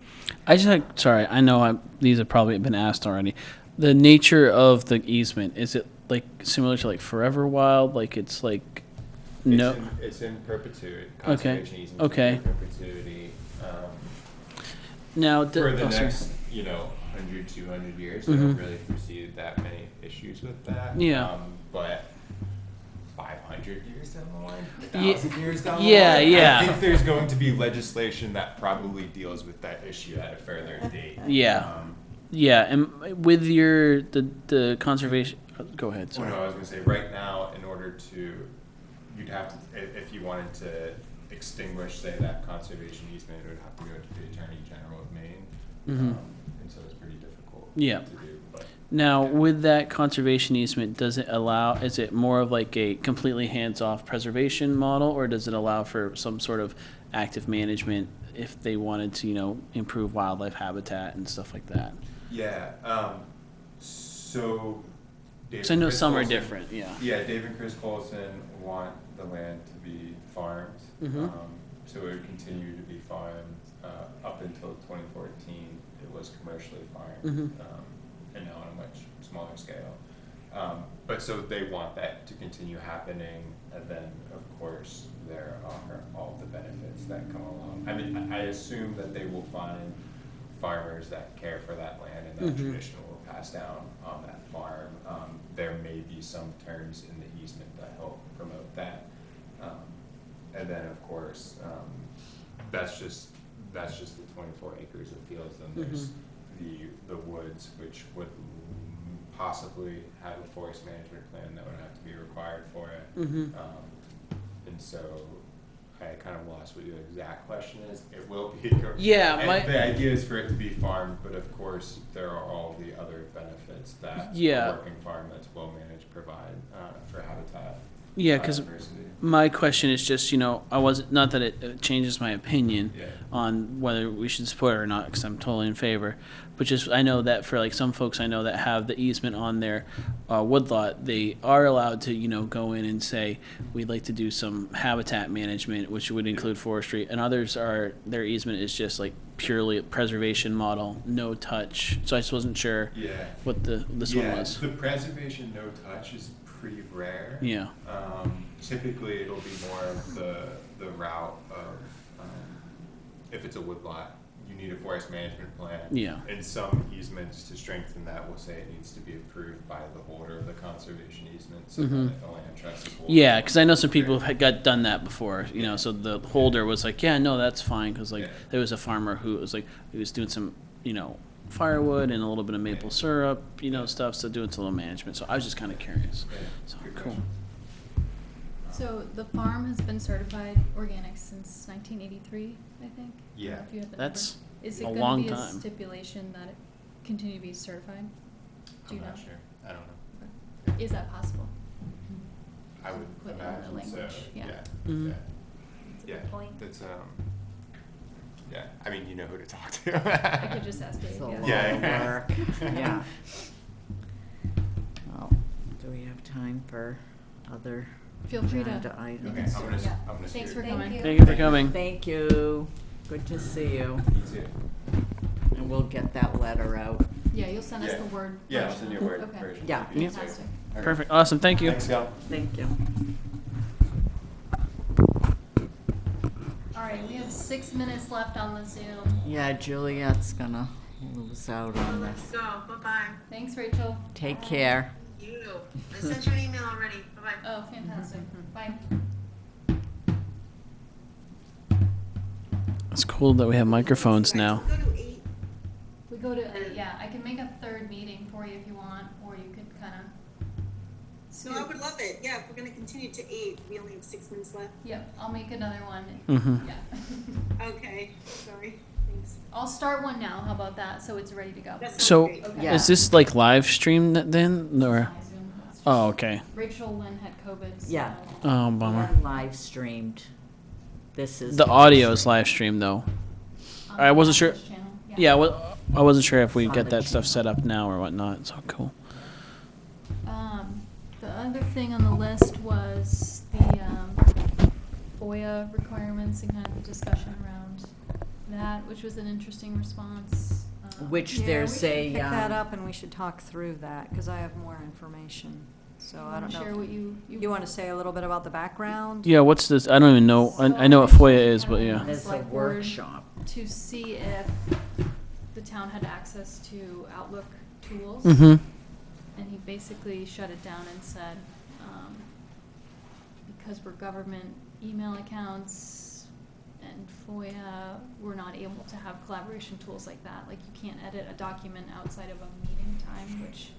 I just had, sorry, I know these have probably been asked already. The nature of the easement, is it like similar to like Forever Wild? Like it's like, no, it's in perpetuity, Okay. conservation easements Okay. in perpetuity. now, For the oh, sorry. next, 100, 200 years, I Mhm. don't really foresee that many issues with that. Yeah. But 500 years down the line, Ye- 1,000 years down the yeah, line, yeah. I think there's going to be legislation that probably deals with that issue at a further date. Yeah. Um, Yeah, and with your, the conservation, go ahead, Well, sorry. no, I was gonna say, right now, in order to, you'd have to, if you wanted to extinguish, say, that conservation easement, it would have to go to the Attorney General of Maine. Mhm. And so it's pretty difficult Yeah. to do, but. Now, with that conservation easement, does it allow, is it more of like a completely hands-off preservation model, or does it allow for some sort of active management if they wanted to, improve wildlife habitat and stuff like that? Yeah, so. Because I know Chris some are Colson- different, yeah. Yeah, Dave and Chris Colson want the land to be farmed. Mhm. So it would continue to be farmed, up until 2014, it was commercially farmed. Mhm. And now on a much smaller scale. But so they want that to continue happening, and then, of course, there are all the benefits that come along. I mean, I assume that they will find farmers that care for that land, and that Mhm. tradition will pass down on that farm. There may be some terms in the easement that help promote that. And then, of course, that's just the 24 acres of fields. Then there's the woods, which would possibly have a forest management plan that would have to be required for it. Mhm. And so I kind of lost what your exact question is. It will be. Yeah, And the idea is for it to be farmed, but of course, there are all the other benefits that Yeah. a working farm that's well managed provide for habitat. Yeah, because biodiversity. my question is just, I wasn't, not that it changes my opinion Yeah. on whether we should support it or not, because I'm totally in favor. But just, I know that for like some folks I know that have the easement on their woodlot, they are allowed to, go in and say, we'd like to do some habitat management, which would include forestry. And others are, their easement is just like purely a preservation model, no touch. So I just wasn't sure Yeah. what this one was. The preservation no touch is pretty rare. Yeah. Typically, it'll be more of the route of, if it's a woodlot, you need a forest management plan. Yeah. And some easements to strengthen that will say it needs to be approved by the holder of the conservation easement, so that if a land trust is holding. Yeah, because I know some people had done that before, so the holder was like, yeah, no, that's fine, because like Yeah. there was a farmer who was like, he was doing some, firewood and a little bit of maple syrup, stuff, so doing some little management. So I was just kind of curious. Yeah, So good cool. question. So the farm has been certified organic since 1983, I think. I don't know Yeah. if you have the That's number. Is it a gonna long be a time. stipulation that it continue to be certified? Do you I'm know? not sure. I don't know. Is that possible? I would Put in the imagine so. language, yeah. Mhm. Yeah. That's a Yeah. good point. That's yeah. I mean, you know who to talk to. I could just ask Dave, it's a lot yeah. of Yeah. work. Yeah. Well, do we have time for other Feel free to. agenda items? Okay, I'm gonna, Yeah. I'm gonna. Thanks steer. for coming. you. Thank you for coming. Thank you. Good to see you. You too. And we'll get that letter out. Yeah, you'll send us Yeah. the Word. Yeah, I'll version. send you a word Okay. version. Yeah. You too. Fantastic. Okay. Perfect. Awesome. Thank you. Thanks, Gal. Thank you. All right, we have 6 minutes left on the Zoom. Yeah, Juliet's gonna lose out on Let's this. go. Bye-bye. Thanks, Rachel. Take care. You. I sent you an email already. Bye-bye. Oh, fantastic. Bye. It's cool that we have microphones now. Go to 8. We go to, yeah, I can make a third meeting for you if you want, or you could kind of. So I would love it. Yeah, if we're gonna continue to 8, we only have 6 minutes left. Yep, I'll make another one. Mhm. Yeah. Okay, sorry. Thanks. I'll start one now, how about that, so it's ready to go. That sounds So, great. Okay. Yeah. is this like live stream then, or? Zoom, it's just- Oh, okay. Rachel Lynn had COVID, so. Yeah. Oh, bummer. Live streamed. This is. The audio is live streamed though. on I wasn't the sure- channel, Yeah, I wasn't sure if we On get the that stuff channel. set up now or whatnot. So cool. The other thing on the list was the FOIA requirements and kind of the discussion around that, which was an interesting response. Which Yeah, there's we should a. pick that up and we should talk through that, because I have more information. So I don't know. Share if- what you You want to say a little bit about the background? Yeah, what's this? I don't even know. So I know what FOIA is, but originally, yeah. There's a Select board workshop. to see if the town had access to Outlook tools. Mm-hmm. And he basically shut it down and said, because we're government email accounts and FOIA, we're not able to have collaboration tools like that. Like, you can't edit a document outside of a meeting time, which,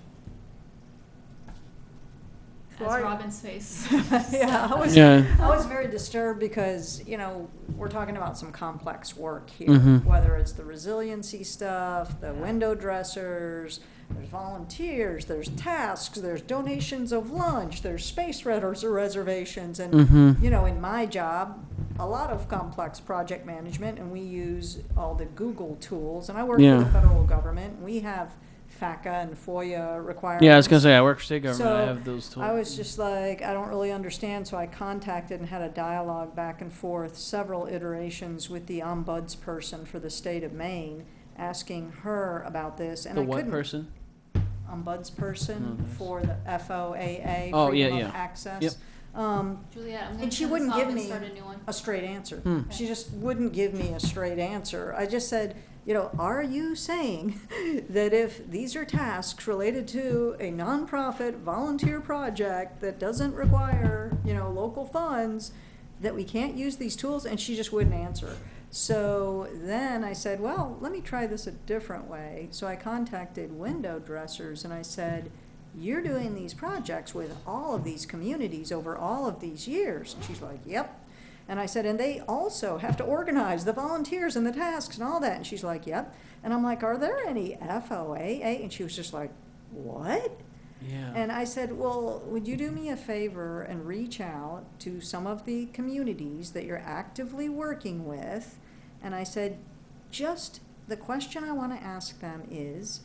Well, as I- Robin's face. Yeah, Yeah. I was very disturbed because, you know, we're talking about some complex work here. Mhm. Whether it's the resiliency stuff, the window dressers, there's volunteers, there's tasks, there's donations of lunch, there's space reservations, and, Mhm. you know, in my job, a lot of complex project management, and we use all the Google tools, and I work for Yeah. the federal government, and we have FACA and FOIA requirements. Yeah, I was gonna say I work for state government. I So, have those tools. I was just like, I don't really understand, so I contacted and had a dialogue back and forth, several iterations with the ombudsperson for the state of Maine, asking her about this, and The I what couldn't. person? Ombudsperson Oh, nice. for the FOAA, Oh, yeah, Freedom of yeah. Access. Yep. Juliet, I'm gonna And she turn this wouldn't off give and me start a new one. a straight answer. Hmm. She just wouldn't give me a straight answer. I just said, you know, are you saying that if these are tasks related to a nonprofit volunteer project that doesn't require, you know, local funds, that we can't use these tools? And she just wouldn't answer. So then I said, well, let me try this a different way. So I contacted window dressers and I said, you're doing these projects with all of these communities over all of these years. And she's like, yep. And I said, and they also have to organize the volunteers and the tasks and all that. And she's like, yep. And I'm like, are there any FOAA? And she was just like, what? Yeah. And I said, well, would you do me a favor and reach out to some of the communities that you're actively working with? And I said, just the question I want to ask them is,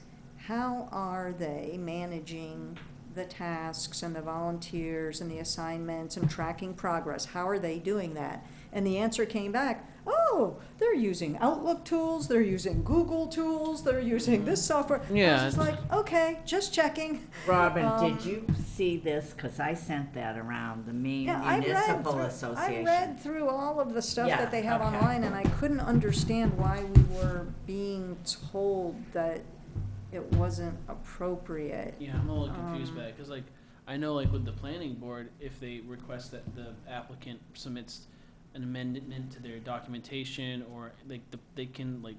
how are they managing the tasks and the volunteers and the assignments and tracking progress? How are they doing that? And the answer came back, oh, they're using Outlook tools, they're using Google tools, they're using this software. I Yeah. was just like, okay, just checking. Robin, Um, did you see this? Because I sent that around the Maine Yeah, I Municipal I Association. read through all of the stuff Yeah, that they have okay. online, and I couldn't understand why we were being told that it wasn't appropriate. Yeah, I'm a little confused by Um, it because, like, I know, like, with the planning board, if they request that the applicant submits an amendment to their documentation, or they can like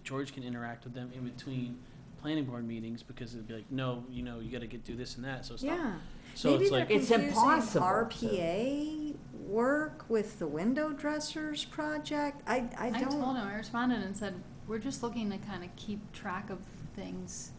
George can interact with them in between planning board meetings, because it'd be like, no, you know, you got to do this and that. So it's not. Yeah. So Maybe it's they're like It's confusing impossible to- RPA work with the window dressers project. I I don't. told him, I responded and said, we're just looking to kind of keep track of things,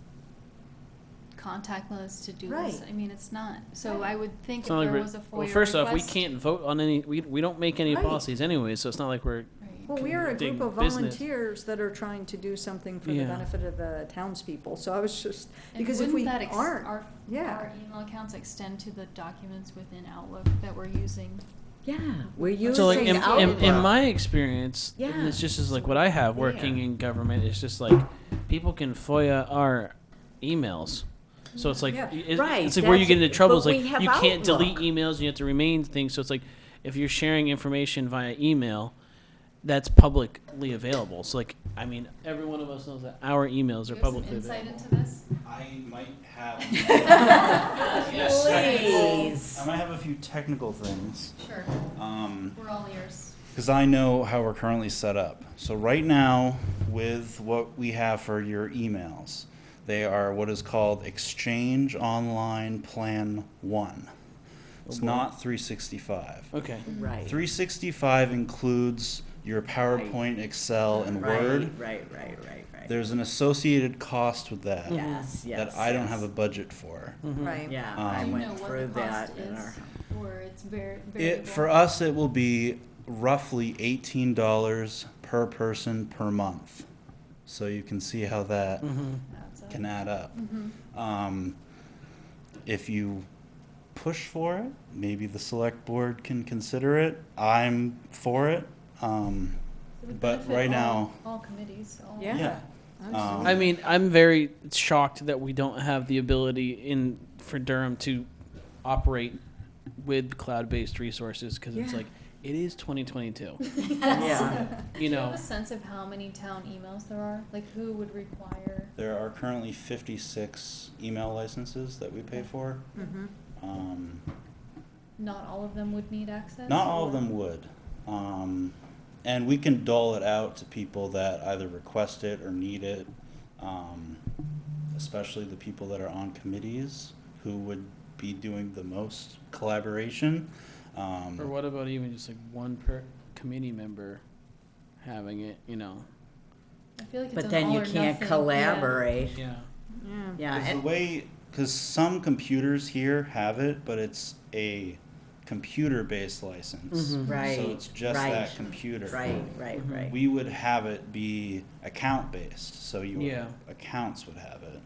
contactless to do this. Right. I mean, it's not, so I would think it's if not like there we're- was a FOIA well, first off, we request- can't vote on any. We don't make any Right. policies anyway, so it's not like we're. Right. Well, we are a group of business. volunteers that are trying to do something for the Yeah. benefit of the townspeople. So I was just, And because if we wouldn't that aren't, our yeah. email accounts extend to the documents within Outlook that we're using? Yeah, we're using So like in Outlook. my experience, and Yeah. it's just as like what I have working Yeah. in government, it's just like people can FOIA our emails. So it's like Yeah. Right, it's like where you that's get into it, trouble. but It's like we have you can't delete Outlook. emails, and you have to remain things. So it's like if you're sharing information via email, that's publicly available. So like I mean, every one of us knows that our emails Do are you have some publicly insight available. into this? I might have. Please. I might have a few technical things. Sure, Um, we're all ears. because I know how we're currently set up. So right now, with what we have for your emails, they are what is called Exchange Online Plan 1. It's not 365. Okay. Right. 365 includes your PowerPoint, Excel, and Word. Right. There's an associated cost with that Yes, that I don't have a budget for. Right. Yeah, I Do you know went what through the that cost in is, our. or it's very It for us, it will be roughly $18 per person per month. So you can see how that can add up. If you push for it, maybe the select board can consider it. I'm for it. But right now, all committees. All Yeah. I mean, I'm very shocked that we don't have the ability for Durham to operate with cloud-based resources, because it's Yeah. like, it is 2022. Yeah. Do You you have know, a sense of how many town emails there are? Like, who would require? there are currently 56 email licenses that we pay for. Not all of them would need access. Not all of or- them would. And we can dole it out to people that either request it or need it, especially the people that are on committees who would be doing the most collaboration. or what about even just like one per committee member having it, you know? I feel like it's But an then all you or can't nothing. collaborate. Yeah. Yeah, There's a and, way, because some computers here have it, but it's a computer-based license. right. So it's just right, that computer. Right. We would have it be account-based, so your Yeah. accounts would have it.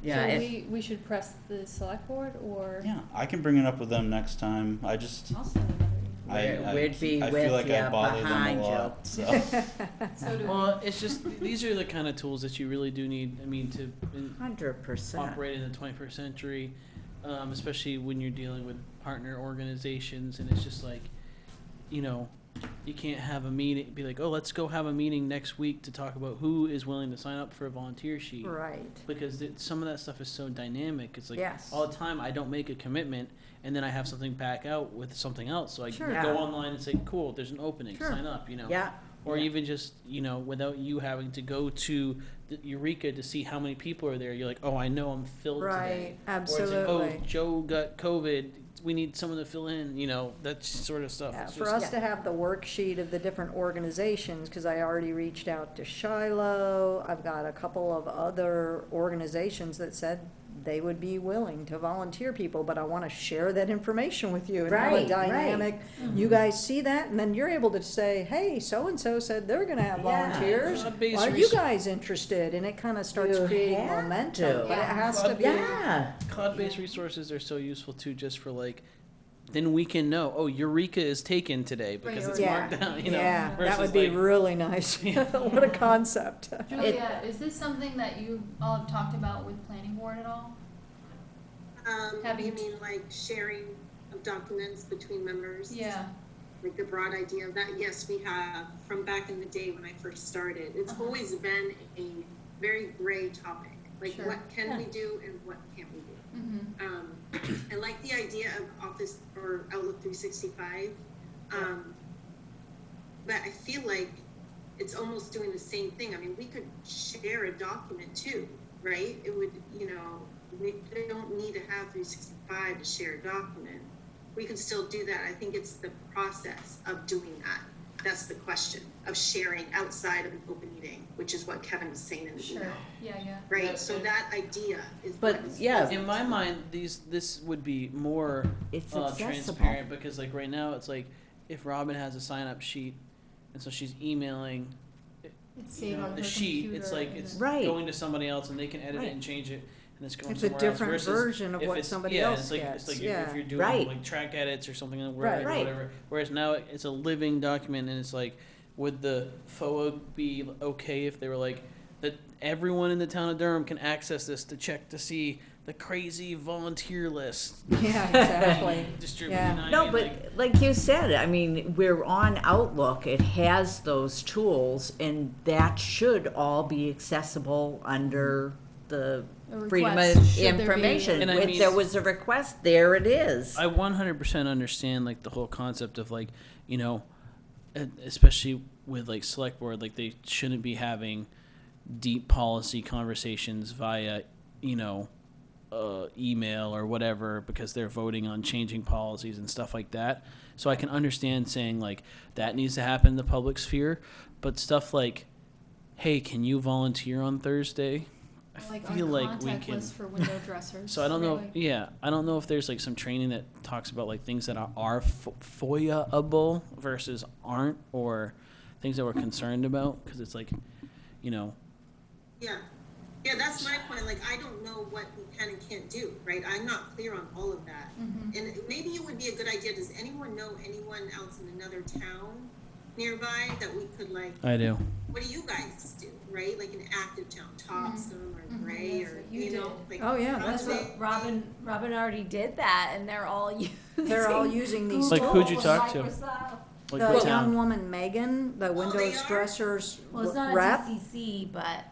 Yeah, So if- we should press the select board, or Yeah, I can bring it up with them next time. I just, I'll send another email. We'd be I with feel like I ya, bother them behind a ya. lot, so. So do we. Well, it's just, these are the kind of tools that you really do need, I mean, to 100%. operate in the 21st century, especially when you're dealing with partner organizations, and it's just like, you know, you can't have a meeting, be like, oh, let's go have a meeting next week to talk about who is willing to sign up for a volunteer sheet. Right. Because some of that stuff is so dynamic. It's like, Yes. all the time I don't make a commitment, and then I have something back out with something else. So I Sure. go Yeah. online and say, cool, there's an opening, Sure. sign up, you know. Yeah. Or Yeah. even just, you know, without you having to go to the Eureka to see how many people are there. You're like, oh, I know I'm filled today. Right, Or it's like, absolutely. oh, Joe got COVID. We need someone to fill in. You know, that sort of stuff. Yeah, It's for just- us to have the worksheet of the different organizations, because I already reached out to Shiloh, I've got a couple of other organizations that said they would be willing to volunteer people, but I want to share that information with you and have a Right, right. dynamic. You guys see that, and then you're able to say, hey, so-and-so said they're gonna have Yeah. volunteers. Cloud-based Are you res- guys interested? And it kind of starts You creating have momentum, to. but it has to be. Yeah. Cloud-based resources are so useful too, just for like, then we can know, oh, Eureka is taken today because it's Yeah, marked down. You know, yeah, that versus would be like, really nice. What a concept. Julia, is this something that you all have talked about with planning board at all? You mean like sharing of documents between members? Yeah. Like the broad idea of that? Yes, we have, from back in the day when I first started. It's Uh-huh. always been a very gray topic. Like, Sure. what can Yeah. we do and what can't we do? Mm-hmm. I like the idea of Office or Outlook 365, but I feel like it's almost doing the same thing. I mean, we could share a document too, right? It would, you know, we don't need to have 365 to share a document. We can still do that. I think it's the process of doing that. That's the question of sharing outside of an open meeting, which is what Kevin was saying in the Sure. email, Yeah. right? Yeah, So and- that idea is But, what is yeah. in my mind, this would be more It's accessible. transparent, because like right now it's like, if Robin has a sign up sheet, and so she's emailing It's you saved know, on the her sheet, computer. it's like and it's then- Right. going to somebody else and they can edit Right. it and change it, and it's going It's a somewhere else. different versus version of if what it's- somebody yeah, else it's like, gets, It's like yeah. if you're doing Right. like track edits or something on Word Right. or Right. whatever. Whereas now it's a living document, and it's like, would the FOA be okay if they were like, that everyone in the town of Durham can access this to check to see the crazy volunteer list Yeah, exactly. distributed? Yeah. You know what I No, mean? but like you said, I mean, we're on Outlook. It has those tools, and that should all be accessible under the A Freedom request, of should there be- Information. And I If mean- there was a request, there it is. I 100% understand like the whole concept of like, you know, especially with like select board, like they shouldn't be having deep policy conversations via, email or whatever, because they're voting on changing policies and stuff like that. So I can understand saying like that needs to happen in the public sphere, but stuff like, hey, can you volunteer on Thursday? I Like feel on like we contact can. list for window dressers. So I don't know. right? Yeah, I don't know if there's like some training that talks about like things that are FOIA-able versus aren't, or things that we're concerned about, because it's like, Yeah, that's my point, like, I don't know what we can and can't do, right? I'm not clear on all of that. Mhm. And maybe it would be a good idea, does anyone know anyone else in another town nearby that we could like, I do. what do you guys do, right? Like an active town, Topsom or Mhm. Gray, That's or, what you you know, did. like. Oh, yeah, how that's do what they- Robin already did that, and they're all using. They're all using these Like, who'd you Google talk to? and Microsoft. Like The what young town? woman Megan, the they windows are? dressers Well, it's not rep. a DCC, but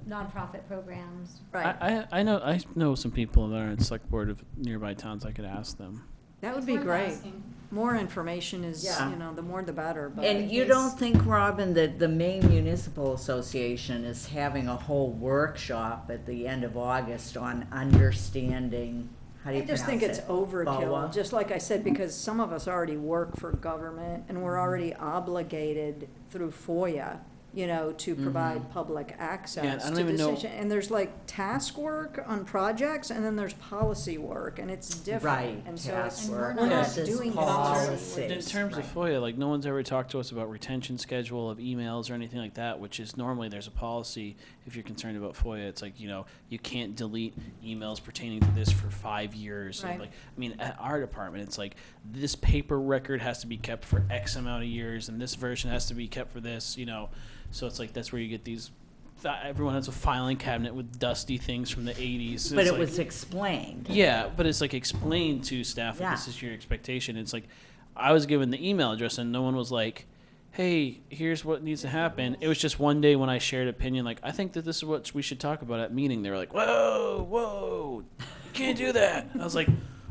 nonprofit programs. Right, I know some people that are in select board of nearby towns. I could ask them. that would It's be worth great. asking. More information is, Yeah. the more the better, but. And you don't think, Robin, that the Maine Municipal Association is having a whole workshop at the end of August on understanding, how do I you just pronounce think it's it? overkill, BOA? just like I said, because some of us already work for government and we're already obligated through FOIA, to provide public access Yeah, I don't to even know- decision. And there's like task work on projects and then there's policy work and it's different. Right, And so task it's, work we're not versus doing policy. In terms of FOIA, like no one's ever talked to us about retention schedule of emails or anything like that, which is normally there's a policy if you're concerned about FOIA. It's like, you can't delete emails pertaining to this for 5 years. And, Right. like, I mean, at our department, it's like this paper record has to be kept for X amount of years and this version has to be kept for this, So it's like that's where you get these. Everyone has a filing cabinet with dusty things from the 80s. But It's it like- was explained. Yeah, but it's like explained to staff that this Yeah. is your expectation. It's like I was given the email address and no one was like, hey, here's what needs to happen. It was just one day when I shared opinion, like, I think that this is what we should talk about at meeting. They were like, whoa, you can't do that. I was like,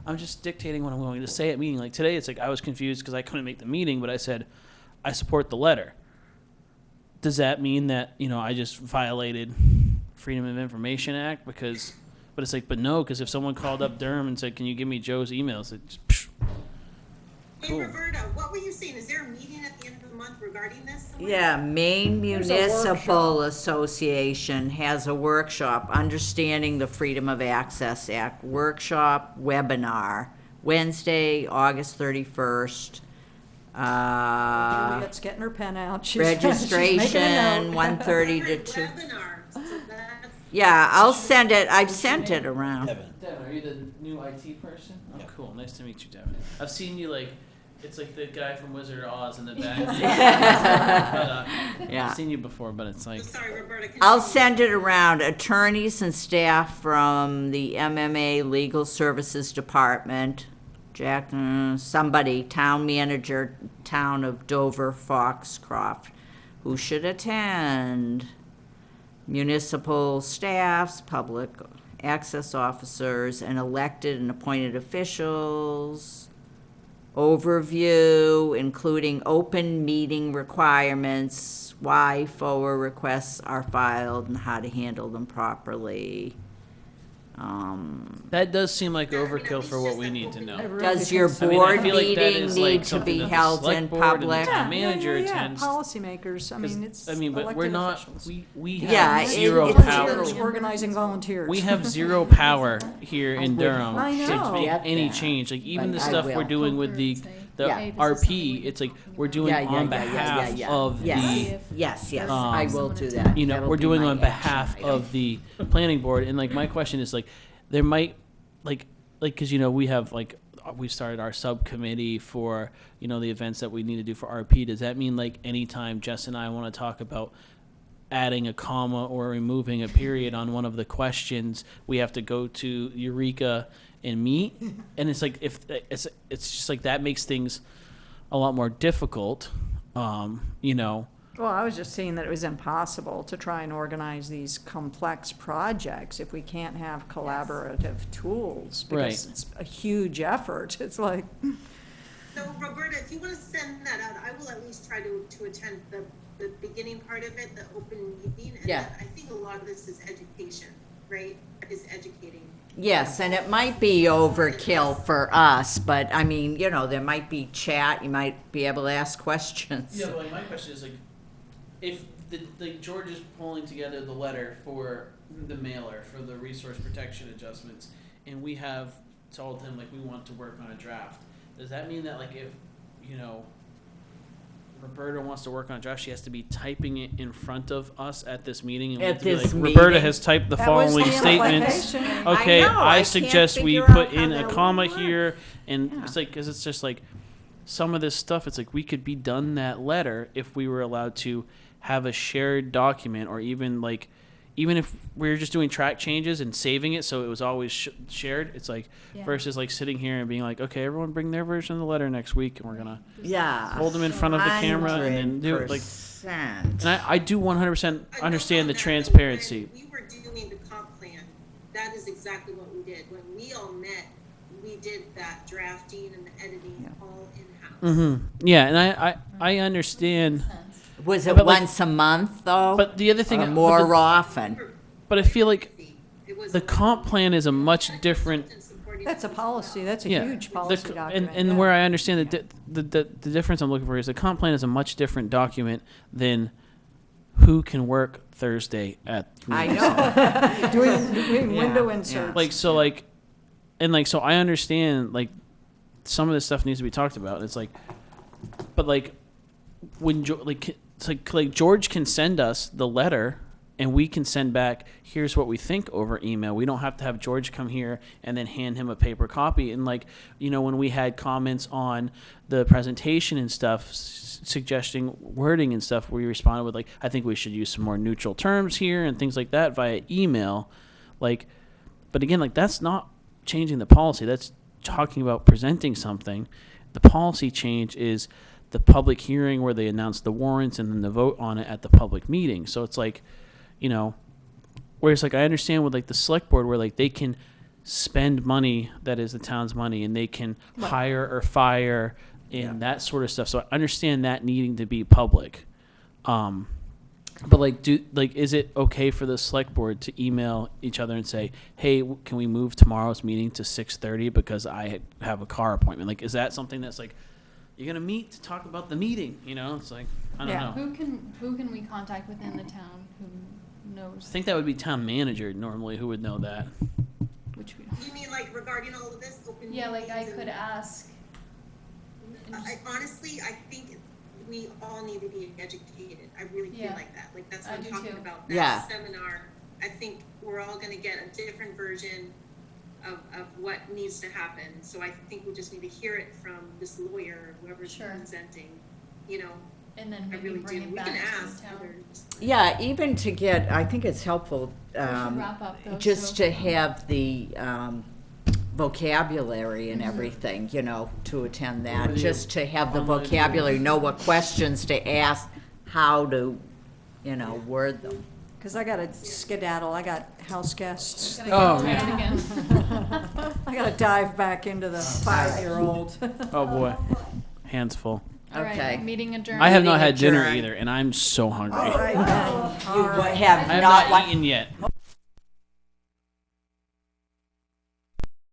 I'm just dictating what I'm going to say at meeting. Like today, it's like I was confused because I couldn't make the meeting, but I said, I support the letter. Does that mean that, I just violated Freedom of Information Act? But it's like, but no, because if someone called up Durham and said, can you give me Joe's emails? It's, Hey, Cool. Roberta, what were you saying? Is there a meeting at the end of the month regarding this? somewhere? Yeah, Maine There's a Municipal workshop. Association has a workshop, Understanding the Freedom of Access Act, workshop webinar, Wednesday, August 31st. Juliet's getting her pen out. She's making a Registration, note. 1:30 to Favorite 2. Webinar, so that's. Yeah, I'll send it, I've sent it around. Devin, are you the new IT person? Oh, cool. Nice to meet you, Devin. I've seen you it's like the guy from Wizard of Oz in the back. Yeah. I've seen you before, but it's like, Sorry, Roberta. I'll continue. send it around. Attorneys and staff from the MMA Legal Services Department, Jack, somebody, town manager, town of Dover, Foxcroft, who should attend. Municipal staffs, public access officers, and elected and appointed officials. Overview, including open meeting requirements, why FOA requests are filed, and how to handle them properly. that does seem like Yeah, I mean, overkill at for least what just we a need to open know. I really Does think your so. I mean, I board feel like that meeting is like need to something be that the held select in board and the public? town manager attends. Policymakers, I mean, it's But elected we're not. officials. We have Yeah, zero it's power. Volunteers, organizing volunteers. We have zero power here in Durham I to know. make Get any that, change. Like even but the I stuff will. we're doing with the Yeah. Hey, this is something RP, we it's can like talk we're about. doing Yeah, on behalf of Yes. the. Yes, yes, Um, I will do that. That'll We're be doing my on action behalf item. of the planning board, and like my question is like, there might like because we have we started our subcommittee for the events that we need to do for RP. Does that mean like anytime Jess and I want to talk about adding a comma or removing a period on one of the questions, we have to go to Eureka and meet? And it's like if it's just like that makes things a lot more difficult. Well, I was just saying that it was impossible to try and organize these complex projects if we can't have collaborative tools. Because Right. it's a huge effort. It's like, So Roberta, if you wanna send that out, I will at least try to attend the beginning part of it, the open meeting. And Yeah. then I think a lot of this is education, right? Is educating. Yes, and it might be overkill for us, but I mean, you know, there might be chat, you might be able to ask questions. Yeah, but like my question is like, if George is pulling together the letter for the mailer for the resource protection adjustments, and we have told him like we want to work on a draft, does that mean that like if, you know, Roberta wants to work on a draft, she has to be typing it in front of us at this meeting, and we At have to be this like, Roberta meeting? has typed the That was following the statements. implication. Okay, I know, I I can't suggest we figure put out how in a that would comma work. here, and Yeah. it's like, cause it's just like, some of this stuff, it's like we could be done that letter if we were allowed to have a shared document, or even like, even if we were just doing track changes and saving it so it was always shared, it's like, Yeah. versus like sitting here and being like, okay, everyone bring their version of the letter next week, and we're gonna Yeah. hold them in front of the camera and then do it like, 100%. and I do 100% I know understand the that, transparency. When we were doing the comp plan, that is exactly what we did. When we all met, we did that drafting and the editing all in-house. Yeah, and I understand, Sense. Was Yeah, it but like- once a month, though? but the other thing, Or but more the- often? but I feel like It was the comp plan is a much different. That's a policy, that's a Yeah, huge the policy c- document. and yeah. where I understand that the difference I'm looking for is the comp plan is a much different document than who can work Thursday at. I community center. know. Doing Yeah, window yeah. inserts. Like so, like, and like so, I understand like some of this stuff needs to be talked about. It's like, but like when it's like George can send us the letter. And we can send back, here's what we think over email. We don't have to have George come here and then hand him a paper copy. And like, you know, when we had comments on the presentation and stuff, suggesting wording and stuff, we responded with like, I think we should use some more neutral terms here and things like that via email. Like, but again, like that's not changing the policy. That's talking about presenting something. The policy change is the public hearing where they announce the warrants and then the vote on it at the public meeting. So it's like, you know, whereas like I understand with like the select board where like they can spend money that is the town's money and they can hire or fire and that sort of stuff. So I understand that needing to be public. But like, is it okay for the select board to email each other and say, hey, can we move tomorrow's meeting to 6:30 because I have a car appointment? Like, is that something that's like, you're going to meet to talk about the meeting? You know, it's like, I don't Yeah. know. Who can we contact within the town who knows? I think that would be town manager normally who would know that. Which we You mean like regarding all of this open yeah, like I meetings could and- ask. and just- Honestly, I think we all need to be educated. I really feel Yeah. like that. Like that's I what I'm do talking too. about. Yeah. That seminar, I think we're all gonna get a different version of what needs to happen. So I think we just need to hear it from this lawyer, whoever's Sure. presenting, you know, and then I maybe really bring do. it We back can to ask the town. others. Yeah, even to get, I think it's helpful, wrap up though, just so- to have the vocabulary and everything, you know, to attend that, just to have the online vocabulary, know what questions to ask, how to, you know, word them. Because I got to skedaddle, I got house guests. Gotta Oh, go man. around again. I got to dive back into the 5-year-old. Oh boy, hands full. All right, Okay. meeting adjourned. I have not Meeting had dinner adjourned. either, and I'm so hungry. All right, then. All You right. have I have not, not eaten yet.